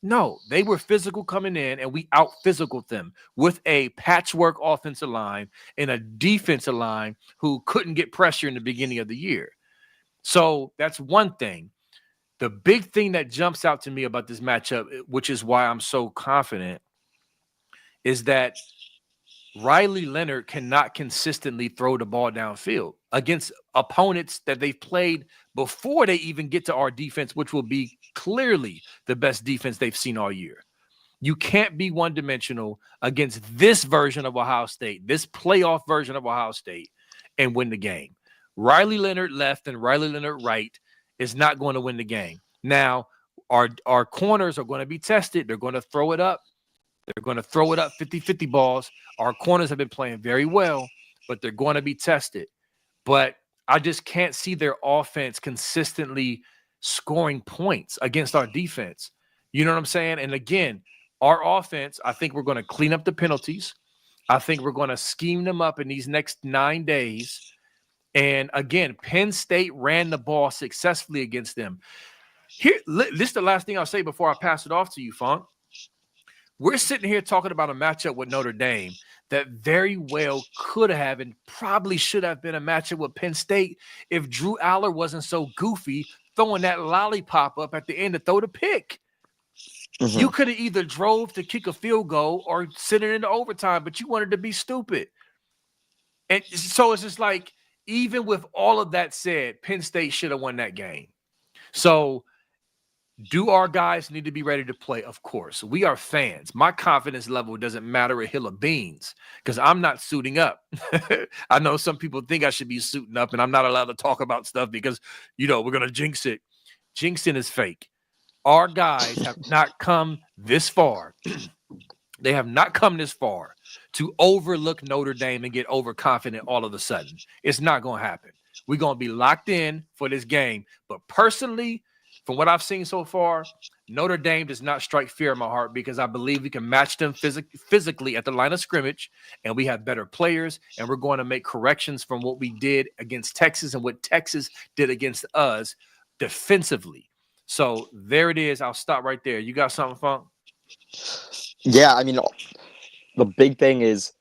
No, they were physical coming in and we out-physicaled them with a patchwork offensive line and a defensive line who couldn't get pressure in the beginning of the year. So that's one thing. The big thing that jumps out to me about this matchup, which is why I'm so confident, is that Riley Leonard cannot consistently throw the ball downfield against opponents that they've played before they even get to our defense, which will be clearly the best defense they've seen all year. You can't be one-dimensional against this version of Ohio State, this playoff version of Ohio State, and win the game. Riley Leonard left and Riley Leonard right is not going to win the game. Now, our corners are going to be tested. They're going to throw it up. They're going to throw it up 50-50 balls. Our corners have been playing very well, but they're going to be tested. But I just can't see their offense consistently scoring points against our defense. You know what I'm saying? And again, our offense, I think we're going to clean up the penalties. I think we're going to scheme them up in these next 9 days. And again, Penn State ran the ball successfully against them. Here, this is the last thing I'll say before I pass it off to you, Funk. We're sitting here talking about a matchup with Notre Dame that very well could have and probably should have been a matchup with Penn State if Drew Aller wasn't so goofy throwing that lollipop up at the end to throw the pick. Mm-hmm. You could have either drove to kick a field goal or sent it into overtime, but you wanted to be stupid. And so it's just like, even with all of that said, Penn State should have won that game. So do our guys need to be ready to play? Of course. We are fans. My confidence level doesn't matter a hill of beans because I'm not suiting up. I know some people think I should be suiting up and I'm not allowed to talk about stuff because, we're going to jinx it. Jinxing is fake. Our guys have not come this far. They have not come this far to overlook Notre Dame and get overconfident all of a sudden. It's not going to happen. We're going to be locked in for this game. But personally, from what I've seen so far, Notre Dame does not strike fear in my heart because I believe we can match them physically at the line of scrimmage, and we have better players, and we're going to make corrections from what we did against Texas and what Texas did against us defensively. So there it is. I'll stop right there. You got something, Funk? Yeah, I mean, the big thing is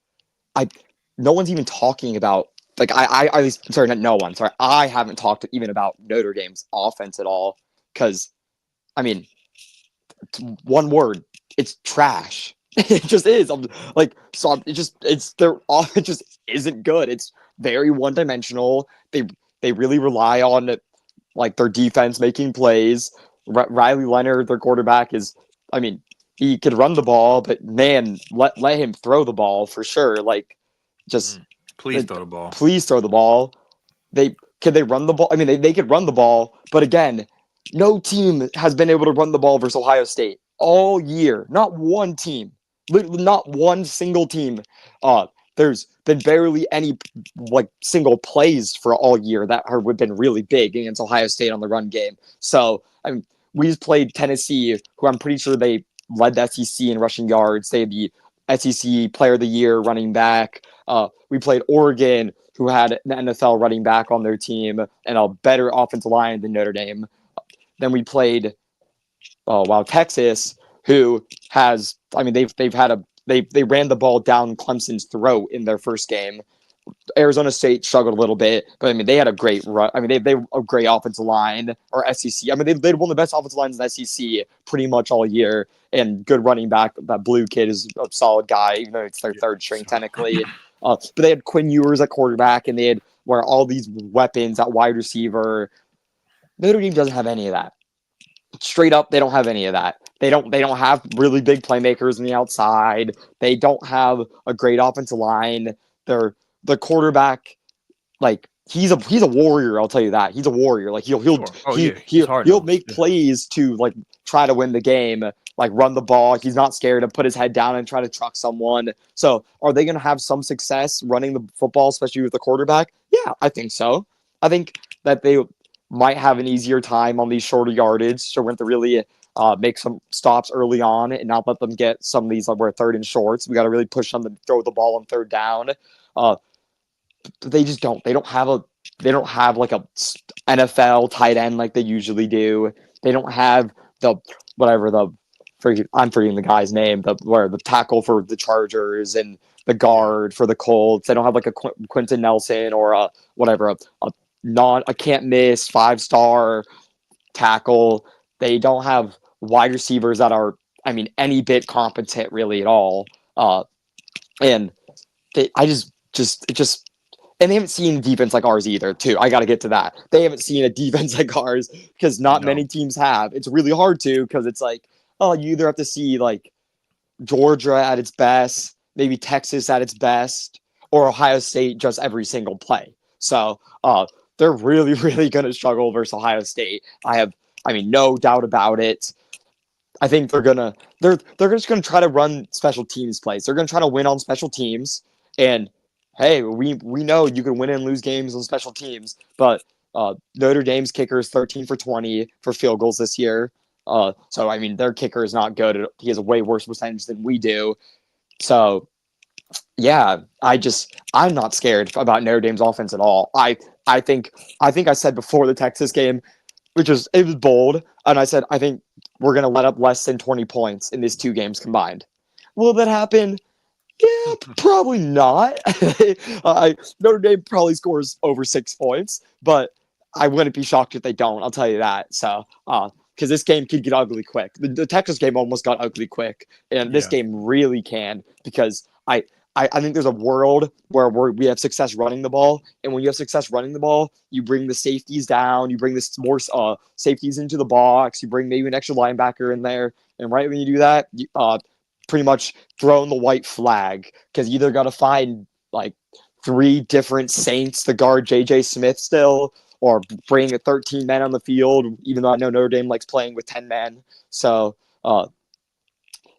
no one's even talking about, like, I haven't talked even about Notre Dame's offense at all. Because, I mean, one word, it's trash. It just is. Their offense just isn't good. It's very one-dimensional. They really rely on like their defense making plays. Riley Leonard, their quarterback, I mean, he could run the ball, but man, let him throw the ball for sure. Like, just Please throw the ball. Please throw the ball. Can they run the ball? I mean, they could run the ball, but again, no team has been able to run the ball versus Ohio State all year. Not one team. Not one single team. There's been barely any like single plays for all year that have been really big against Ohio State on the run game. So I mean, we just played Tennessee, who I'm pretty sure they led the SEC in rushing yards. They had the SEC Player of the Year running back. We played Oregon, who had an NFL running back on their team and a better offensive line than Notre Dame. Then we played, Texas, who has, I mean, they ran the ball down Clemson's throat in their first game. Arizona State struggled a little bit, but I mean, they had a great run. I mean, they a great offensive line, or SEC. I mean, they'd one of the best offensive lines in the SEC pretty much all year, and good running back. That blue kid is a solid guy, even though it's their third string technically. But they had Quinn Ewers at quarterback, and they had all these weapons at wide receiver. Notre Dame doesn't have any of that. Straight up, they don't have any of that. They don't have really big playmakers on the outside. They don't have a great offensive line. The quarterback, like he's a warrior. I'll tell you that he's a warrior. Like he'll make plays to like try to win the game, like run the ball. He's not scared to put his head down and try to truck someone. So are they going to have some success running the football, especially with the quarterback? Yeah, I think so. I think that they might have an easier time on these shorter yardage. So we're going to really make some stops early on and not let them get some of these where third and shorts. We got to really push them to throw the ball on third down. They just don't. They don't have like a NFL tight end like they usually do. They don't have I'm forgetting the guy's name. The tackle for the Chargers and the guard for the Colts. They don't have like a Quentin Nelson or a can't miss 5-star tackle. They don't have wide receivers that are, I mean, any bit competent really at all. And they haven't seen defense like ours either, too. I got to get to that. They haven't seen a defense like ours because not many teams have. It's really hard to, because it's like, you either have to see like Georgia at its best, maybe Texas at its best, or Ohio State just every single play. So they're really, really going to struggle versus Ohio State. No doubt about it. I think they're just gonna try to run special teams plays. They're gonna try to win on special teams. And hey, we know you can win and lose games on special teams, but Notre Dame's kicker is 13 for 20 for field goals this year. So I mean, their kicker is not good. He has a way worse percentage than we do. So yeah, I'm not scared about Notre Dame's offense at all. I think I said before the Texas game, it was bold, and I said I think we're going to let up less than 20 points in these two games combined. Will that happen? Yeah, probably not. Notre Dame probably scores over 6 points, but I wouldn't be shocked if they don't. I'll tell you that. So, because this game could get ugly quick. The Texas game almost got ugly quick, and this game really can, because I think there's a world where we have success running the ball, and when you have success running the ball, you bring the safeties down, you bring this more safeties into the box, you bring maybe an extra linebacker in there, and right when you do that, you pretty much throwing the white flag, because you either got to find like 3 different Saints to guard J.J. Smith still, or bring 13 men on the field, even though I know Notre Dame likes playing with 10 men. So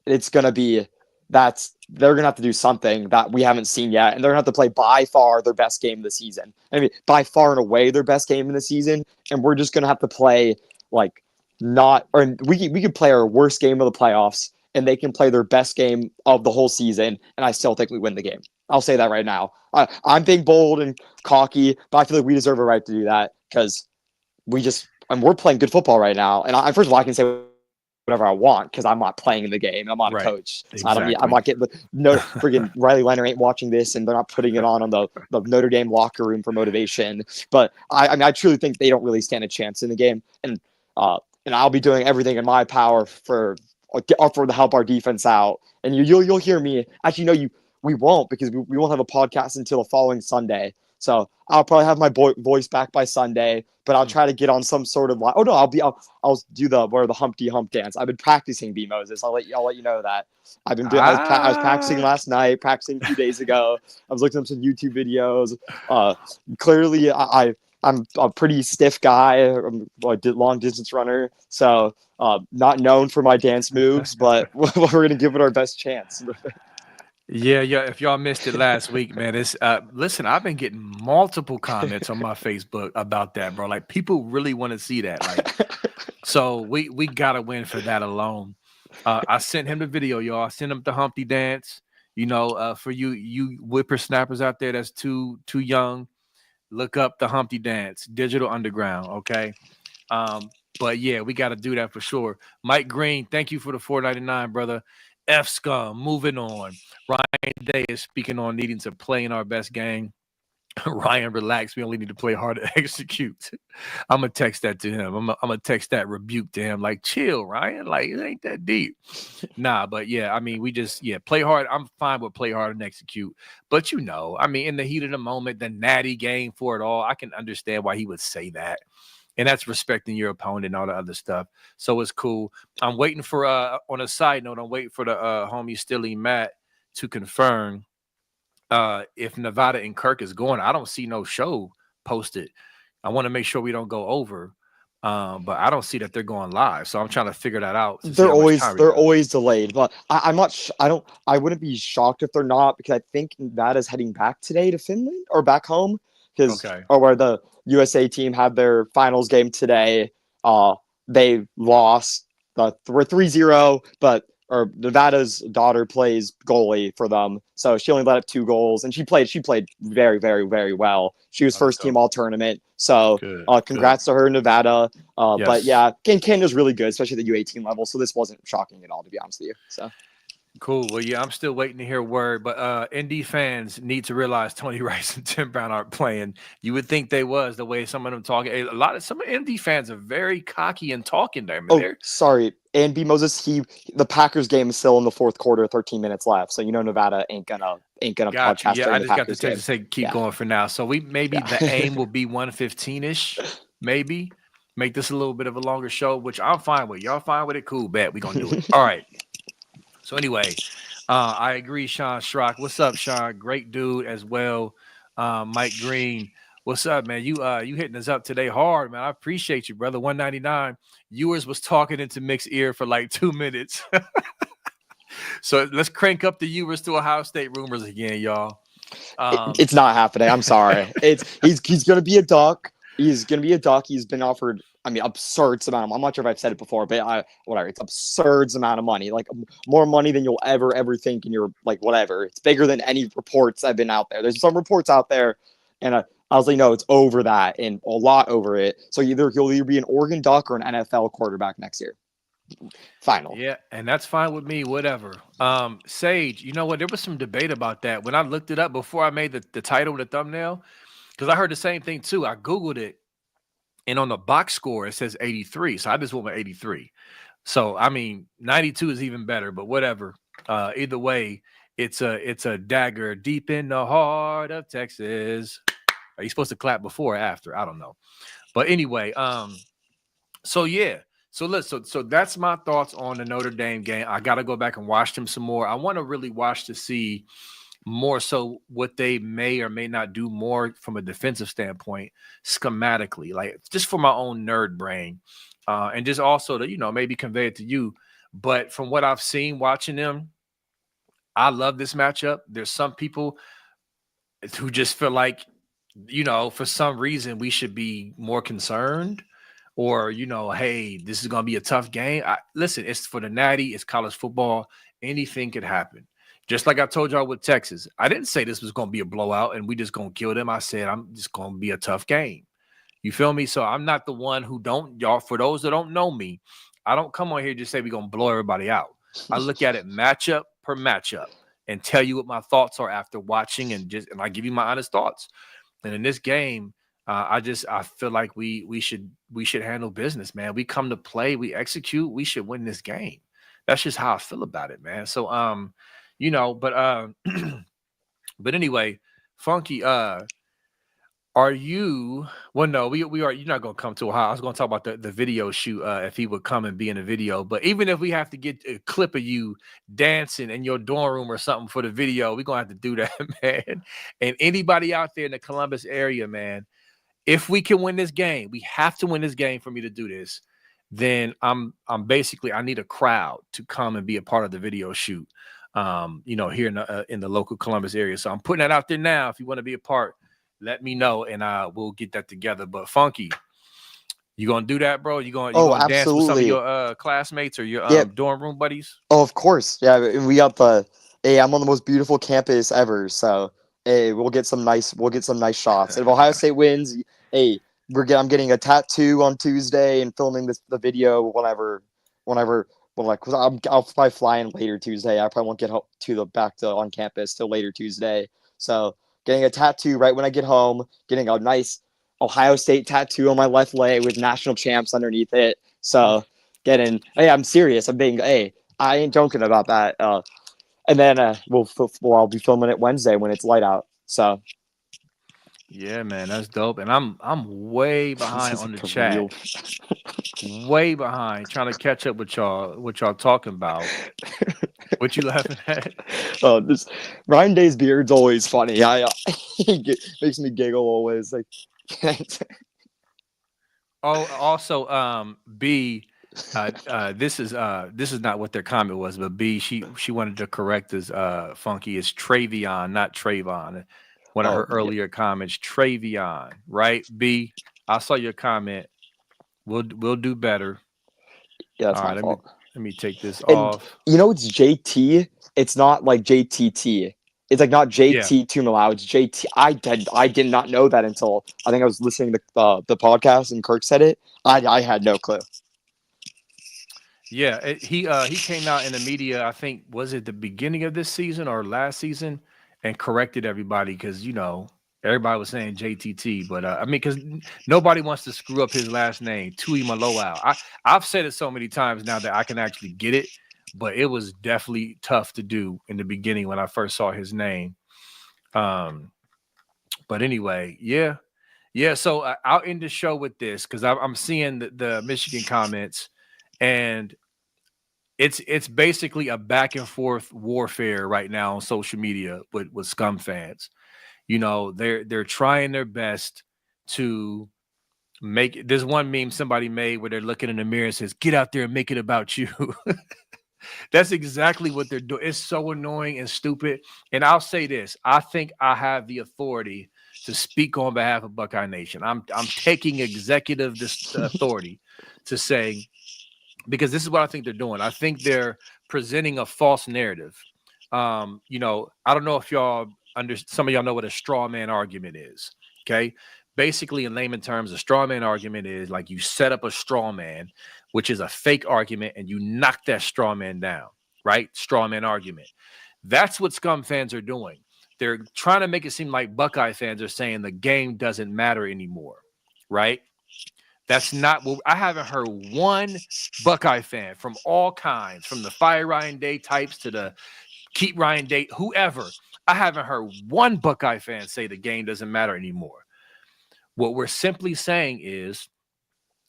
it's going to be they're going to have to do something that we haven't seen yet, and they're going to have to play by far their best game of the season. I mean, by far and away their best game in the season, and we're just going to have to play like we could play our worst game of the playoffs, and they can play their best game of the whole season, and I still think we win the game. I'll say that right now. I'm being bold and cocky, but I feel like we deserve a right to do that, because we're playing good football right now. And first of all, I can say whatever I want because I'm not playing in the game. I'm not a coach. Exactly. I'm not getting freaking Riley Leonard ain't watching this, and they're not putting it on the Notre Dame locker room for motivation. But I truly think they don't really stand a chance in the game. And I'll be doing everything in my power for offer to help our defense out. And you'll hear me. Actually, no, we won't, because we won't have a podcast until the following Sunday. So I'll probably have my voice back by Sunday, but I'll try to get on some sort of oh no, I'll do the Humpty Hump dance. I've been practicing, B Moses. I'll let you know that. I was practicing last night, practicing 2 days ago. I was looking up some YouTube videos. Clearly I'm a pretty stiff guy. I'm a long distance runner, so not known for my dance moves, but we're gonna give it our best chance. Yeah. If y'all missed it last week, man, it's listen, I've been getting multiple comments on my Facebook about that, bro. Like, people really want to see that. Like, so we gotta win for that alone. I sent him the video, y'all. I sent him the Humpty dance. For you whippersnappers out there that's too young, look up the Humpty dance, Digital Underground, okay? But yeah, we got to do that for sure. Mike Green, thank you for the $4.99, brother. F Scum, moving on. Ryan Day is speaking on needing to play in our best game. Ryan, relax. We only need to play hard to execute. I'm going to text that to him. I'm going to text that rebuke to him. Like, chill, Ryan. Like, it ain't that deep. Nah, but yeah, I mean, play hard. I'm fine with play hard and execute. But in the heat of the moment, the Natty game for it all, I can understand why he would say that. And that's respecting your opponent and all the other stuff. So it's cool. I'm waiting for, on a side note, I'm waiting for the homie Stilly Matt to confirm if Nevada and Kirk is going. I don't see no show posted. I want to make sure we don't go over. But I don't see that they're going live. So I'm trying to figure that out. They're always delayed. But I'm not. I wouldn't be shocked if they're not, because I think Nevada's heading back today to Finland or back home, or where the USA team had their finals game today. They lost 3-0, but Nevada's daughter plays goalie for them, so she only let up 2 goals, and she played very, very, very well. She was first team all tournament, so congrats to her, Nevada. Yes. But yeah, Canada's really good, especially at the U18 level, so this wasn't shocking at all, to be honest with you. So cool. Well, yeah, I'm still waiting to hear word, but ND fans need to realize Tony Rice and Tim Brown aren't playing. You would think they was, the way some of them talking. Some ND fans are very cocky and talking there. Man. Sorry. And B Moses, the Packers game is still in the fourth quarter, 13 minutes left. So Nevada ain't gonna podcast. Yeah, I just got to say keep going for now. So the aim will be 1:15-ish, maybe. Make this a little bit of a longer show, which I'm fine with. Y'all fine with it? Cool, bet. We're gonna do it. All right. So anyway, I agree, Sean Schrock. What's up, Sean? Great dude as well. Mike Green. What's up, man? You hitting us up today hard, man. I appreciate you, brother. 199. Ewers was talking into Mick's ear for like 2 minutes. So let's crank up the Ewers to Ohio State rumors again, y'all. It's not happening. I'm sorry. He's gonna be a Duck. He's gonna be a Duck. He's been offered, absurd amount. I'm not sure if I've said it before, but whatever. It's absurd amount of money, like more money than you'll ever think in your whatever. It's bigger than any reports that have been out there. There's some reports out there, and I was like, no, it's over that and a lot over it. So he'll either be an Oregon Duck or an NFL quarterback next year. Final. Yeah, and that's fine with me, whatever. Sage, you know what? There was some debate about that. When I looked it up before I made the title, the thumbnail, because I heard the same thing too. I Googled it, and on the box score, it says 83. So I just went with 83. So, 92 is even better, but whatever. Either way, it's a dagger deep in the heart of Texas. Are you supposed to clap before or after? I don't know. But anyway, so yeah. So that's my thoughts on the Notre Dame game. I got to go back and watch them some more. I want to really watch to see more so what they may or may not do more from a defensive standpoint, schematically, like just for my own nerd brain. And just also to, maybe convey it to you. But from what I've seen watching them, I love this matchup. There's some people who just feel like, for some reason we should be more concerned, or, hey, this is going to be a tough game. Listen, it's for the Natty. It's college football. Anything could happen. Just like I told y'all with Texas. I didn't say this was going to be a blowout and we just going to kill them. I said, I'm just going to be a tough game. You feel me? So I'm not the one who y'all, for those that don't know me, I don't come on here just say we're going to blow everybody out. I look at it matchup per matchup and tell you what my thoughts are after watching, and I give you my honest thoughts. And in this game, I feel like we should handle business, man. We come to play, we execute, we should win this game. that's just how I feel about it, man. So but anyway, Funky, are you? Well, no, we are. You're not gonna come to Ohio. I was gonna talk about the video shoot if he would come and be in the video. But even if we have to get a clip of you dancing in your dorm room or something for the video, we're gonna have to do that, man. And anybody out there in the Columbus area, man, if we can win this game, we have to win this game for me to do this. Then I'm basically I need a crowd to come and be a part of the video shoot. Here in the local Columbus area. So I'm putting that out there now. If you want to be a part, let me know and we'll get that together. But Funky, you gonna do that, bro? You gonna dance with some of your classmates or your dorm room buddies? Oh, of course. Yeah, we got I'm on the most beautiful campus ever. So we'll get some nice shots. And if Ohio State wins, I'm getting a tattoo on Tuesday and filming the video whenever. Well, I'll probably fly in later Tuesday. I probably won't get back to on campus till later Tuesday. So getting a tattoo right when I get home, getting a nice Ohio State tattoo on my left leg with national champs underneath it. So I'm serious. I ain't joking about that. And then I'll be filming it Wednesday when it's light out. So. Yeah, man, that's dope. And I'm way behind on the chat. Way behind, trying to catch up with y'all. What y'all talking about? What you laughing at? Oh, this Ryan Day's beard's always funny. It makes me giggle always. Like, also, B. This is not what their comment was, but B. She wanted to correct us. Funky is Travion, not Trayvon. One of her earlier comments, Travion, right? B. I saw your comment. We'll do better. Yeah, that's my fault. Let me take this off. It's JT. It's not like JTT. It's like not JT Tumalau. It's JT. I did not know that until I think I was listening to the podcast and Kirk said it. I had no clue. Yeah, he came out in the media. I think was it the beginning of this season or last season, and corrected everybody because everybody was saying JTT, but because nobody wants to screw up his last name, Tui Maloau. I've said it so many times now that I can actually get it, but it was definitely tough to do in the beginning when I first saw his name. But anyway, yeah. So I'll end the show with this because I'm seeing the Michigan comments, and it's basically a back and forth warfare right now on social media with Scum fans. They're trying their best to make. There's one meme somebody made where they're looking in the mirror and says, "Get out there and make it about you." That's exactly what they're doing. It's so annoying and stupid. And I'll say this: I think I have the authority to speak on behalf of Buckeye Nation. I'm taking executive authority to say, because this is what I think they're doing. I think they're presenting a false narrative. I don't know if some of y'all know what a straw man argument is. Okay. Basically, in layman terms, a straw man argument is like you set up a straw man, which is a fake argument, and you knock that straw man down, right? Straw man argument. That's what Scum fans are doing. They're trying to make it seem like Buckeye fans are saying the game doesn't matter anymore, right? That's not what I haven't heard one Buckeye fan from all kinds, from the Fire Ryan Day types to the Keep Ryan Day, whoever. I haven't heard one Buckeye fan say the game doesn't matter anymore. What we're simply saying is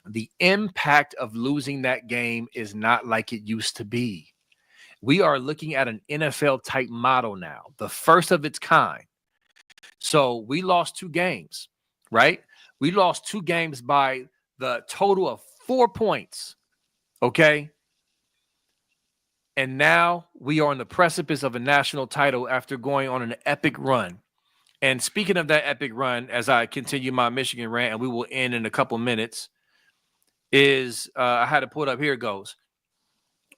the impact of losing that game is not like it used to be. We are looking at an NFL type model now, the first of its kind. So we lost 2 games, right? We lost 2 games by the total of 4 points. Okay. And now we are on the precipice of a national title after going on an epic run. And speaking of that epic run, as I continue my Michigan rant, and we will end in a couple minutes, I had to pull it up. Here it goes.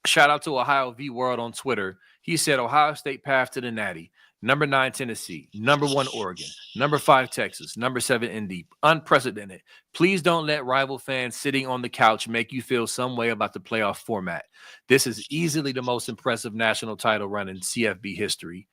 Shout out to Ohio V World on Twitter. He said Ohio State path to the Natty. Number 9, Tennessee. Number 1, Oregon. Number 5, Texas. Number 7, ND. Unprecedented. Please don't let rival fans sitting on the couch make you feel some way about the playoff format. This is easily the most impressive national title run in CFB history.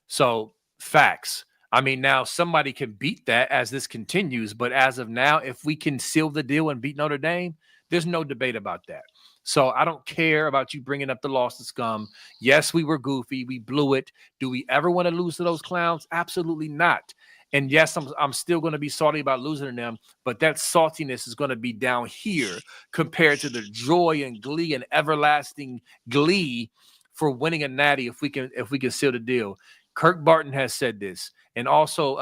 So facts. I mean, now somebody can beat that as this continues, but as of now, if we can seal the deal and beat Notre Dame, There's no debate about that. So I don't care about you bringing up the loss to Scum. Yes, we were goofy. We blew it. Do we ever want to lose to those clowns? Absolutely not. And yes, I'm still going to be salty about losing to them, but that saltiness is going to be down here compared to the joy and glee and everlasting glee for winning a natty if we can seal the deal. Kirk Barton has said this. And also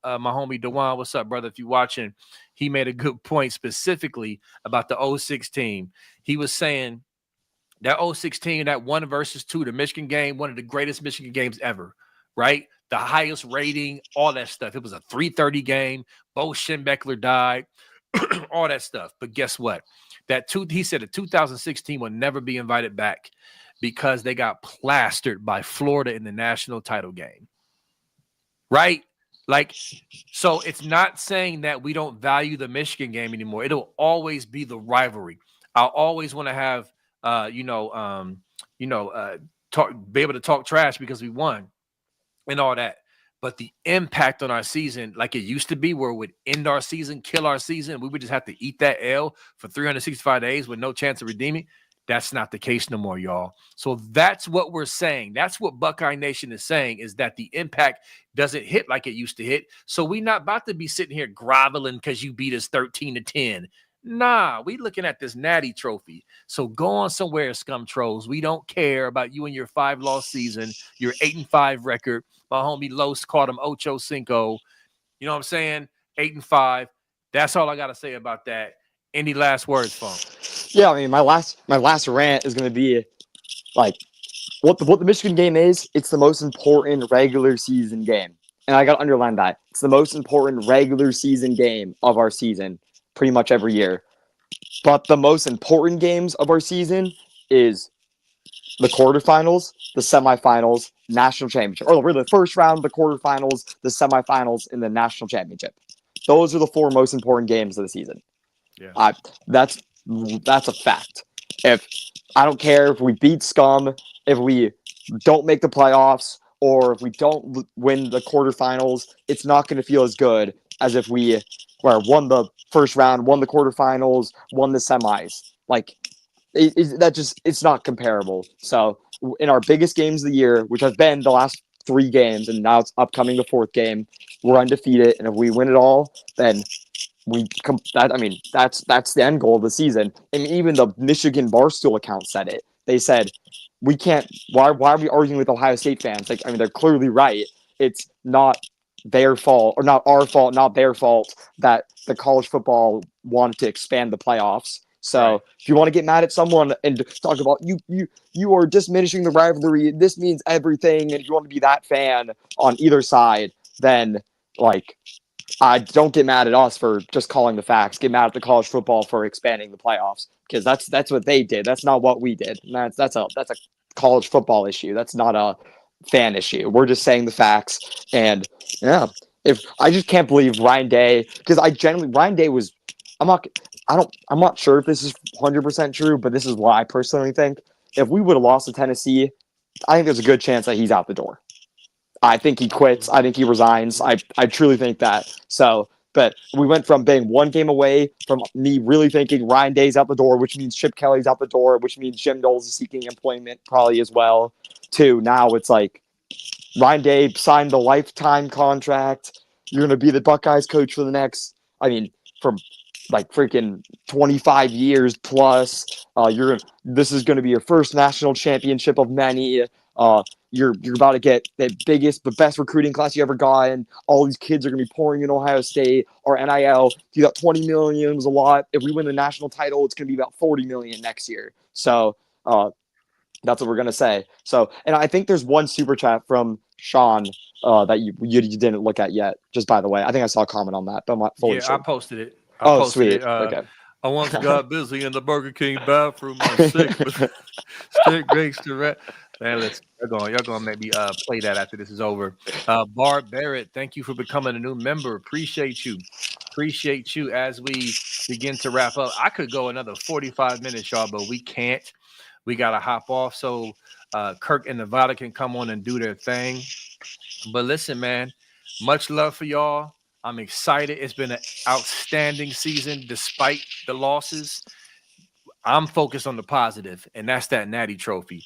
my homie Dewan, what's up, brother? If you're watching, he made a good point specifically about the 06 team. He was saying that 06 team, that 1-2, the Michigan game, one of the greatest Michigan games ever, right? The highest rating, all that stuff. It was a 3:30 game. Bo Schembechler died, all that stuff. But guess what? He said the 2016 will never be invited back because they got plastered by Florida in the national title game. Right? Like, so it's not saying that we don't value the Michigan game anymore. It'll always be the rivalry. I'll always want to have, be able to talk trash because we won and all that. But the impact on our season, like it used to be, where it would end our season, kill our season, we would just have to eat that L for 365 days with no chance of redeeming. That's not the case no more, y'all. So that's what we're saying. That's what Buckeye Nation is saying, is that the impact doesn't hit like it used to hit. So we're not about to be sitting here groveling because you beat us 13-10. Nah, we looking at this natty trophy. So go on somewhere, scum trolls. We don't care about you and your 5-loss season, your 8-5 record. My homie Los called him Ocho Cinco. You know what I'm saying? 8-5. That's all I got to say about that. Any last words, Funk? Yeah, I mean, my last rant is going to be like what the Michigan game is. It's the most important regular season game, and I got to underline that it's the most important regular season game of our season, pretty much every year. But the most important games of our season is the quarterfinals, the semifinals, national championship, or really the first round, the quarterfinals, the semifinals, and the national championship. Those are the 4 most important games of the season. Yeah, that's a fact. If I don't care if we beat Scum, if we don't make the playoffs, or if we don't win the quarterfinals, it's not going to feel as good as if we won the first round, won the quarterfinals, won the semis. Like it's not comparable. So in our biggest games of the year, which has been the last 3 games, and now it's upcoming the 4th game, we're undefeated, and if we win it all, then that's the end goal of the season. And even the Michigan Barstool account said it. They said, we can't, why are we arguing with Ohio State fans? Like, I mean, they're clearly right. It's not their fault, or not our fault, not their fault, that the college football wanted to expand the playoffs. So right. If you want to get mad at someone and talk about you are diminishing the rivalry, this means everything, and if you want to be that fan on either side, then like, don't get mad at us for just calling the facts. Get mad at the college football for expanding the playoffs, because that's what they did. That's not what we did. And that's a college football issue. That's not a fan issue. We're just saying the facts. And yeah, if I just can't believe Ryan Day, because Ryan Day was. I'm not sure if this is 100% true, but this is what I personally think. If we would have lost to Tennessee, I think there's a good chance that he's out the door. I think he quits. I think he resigns. I truly think that. So, but we went from being 1 game away from me really thinking Ryan Day's out the door, which means Chip Kelly's out the door, which means Jim Knowles is seeking employment probably as well, to now it's like Ryan Day signed the lifetime contract. You're going to be the Buckeyes coach for the next, from like freaking 25 years plus. This is going to be your first national championship of many. You're about to get the best recruiting class you ever got, and all these kids are going to be pouring in Ohio State. Or NIL, you got 20 million was a lot. If we win the national title, it's going to be about 40 million next year. So that's what we're going to say. So, and I think there's one super chat from Sean that you didn't look at yet. Just by the way, I think I saw a comment on that, but I'm not fully sure. I posted it. Sweet. Okay. I once got busy in the Burger King bathroom. I'm sick, but stick breaks to rat. Man, y'all gonna make me play that after this is over. Barb Barrett, thank you for becoming a new member. Appreciate you as we begin to wrap up. I could go another 45 minutes, y'all, but we can't. We gotta hop off so Kirk and Nevada can come on and do their thing. But listen, man, much love for y'all. I'm excited. It's been an outstanding season despite the losses. I'm focused on the positive, and that's that Natty trophy,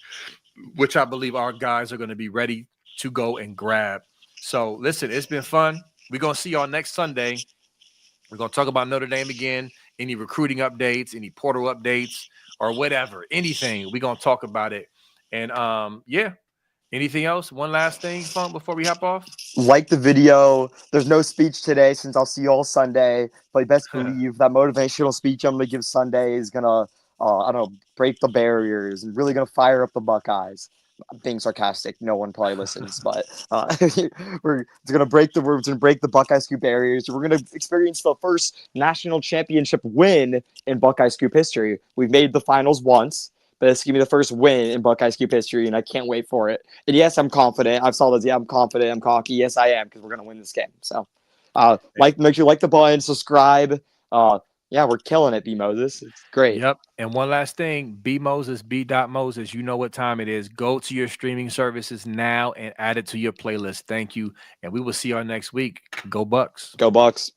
which I believe our guys are going to be ready to go and grab. So listen, it's been fun. We're going to see y'all next Sunday. We're going to talk about Notre Dame again, any recruiting updates, any portal updates, or whatever, anything. We're going to talk about it. And yeah, anything else? One last thing, Funk, before we hop off? Like the video. There's no speech today since I'll see you all Sunday. But best believe that motivational speech I'm going to give Sunday is going to, I don't know, break the barriers and really going to fire up the Buckeyes. I'm being sarcastic. No one probably listens, but it's going to break the Buckeye Scoop barriers. We're going to experience the first national championship win in Buckeye Scoop history. We've made the finals once, but it's going to be the first win in Buckeye Scoop history, and I can't wait for it. And yes, I'm confident. I've saw this. Yeah, I'm confident. I'm cocky. Yes, I am, because we're going to win this game. So, make sure you like the button, subscribe. Yeah, we're killing it, B Moses. It's great. Yep. And one last thing, B Moses, B.Moses, you know what time it is. Go to your streaming services now and add it to your playlist. Thank you. And we will see y'all next week. Go Bucks. Go Bucks.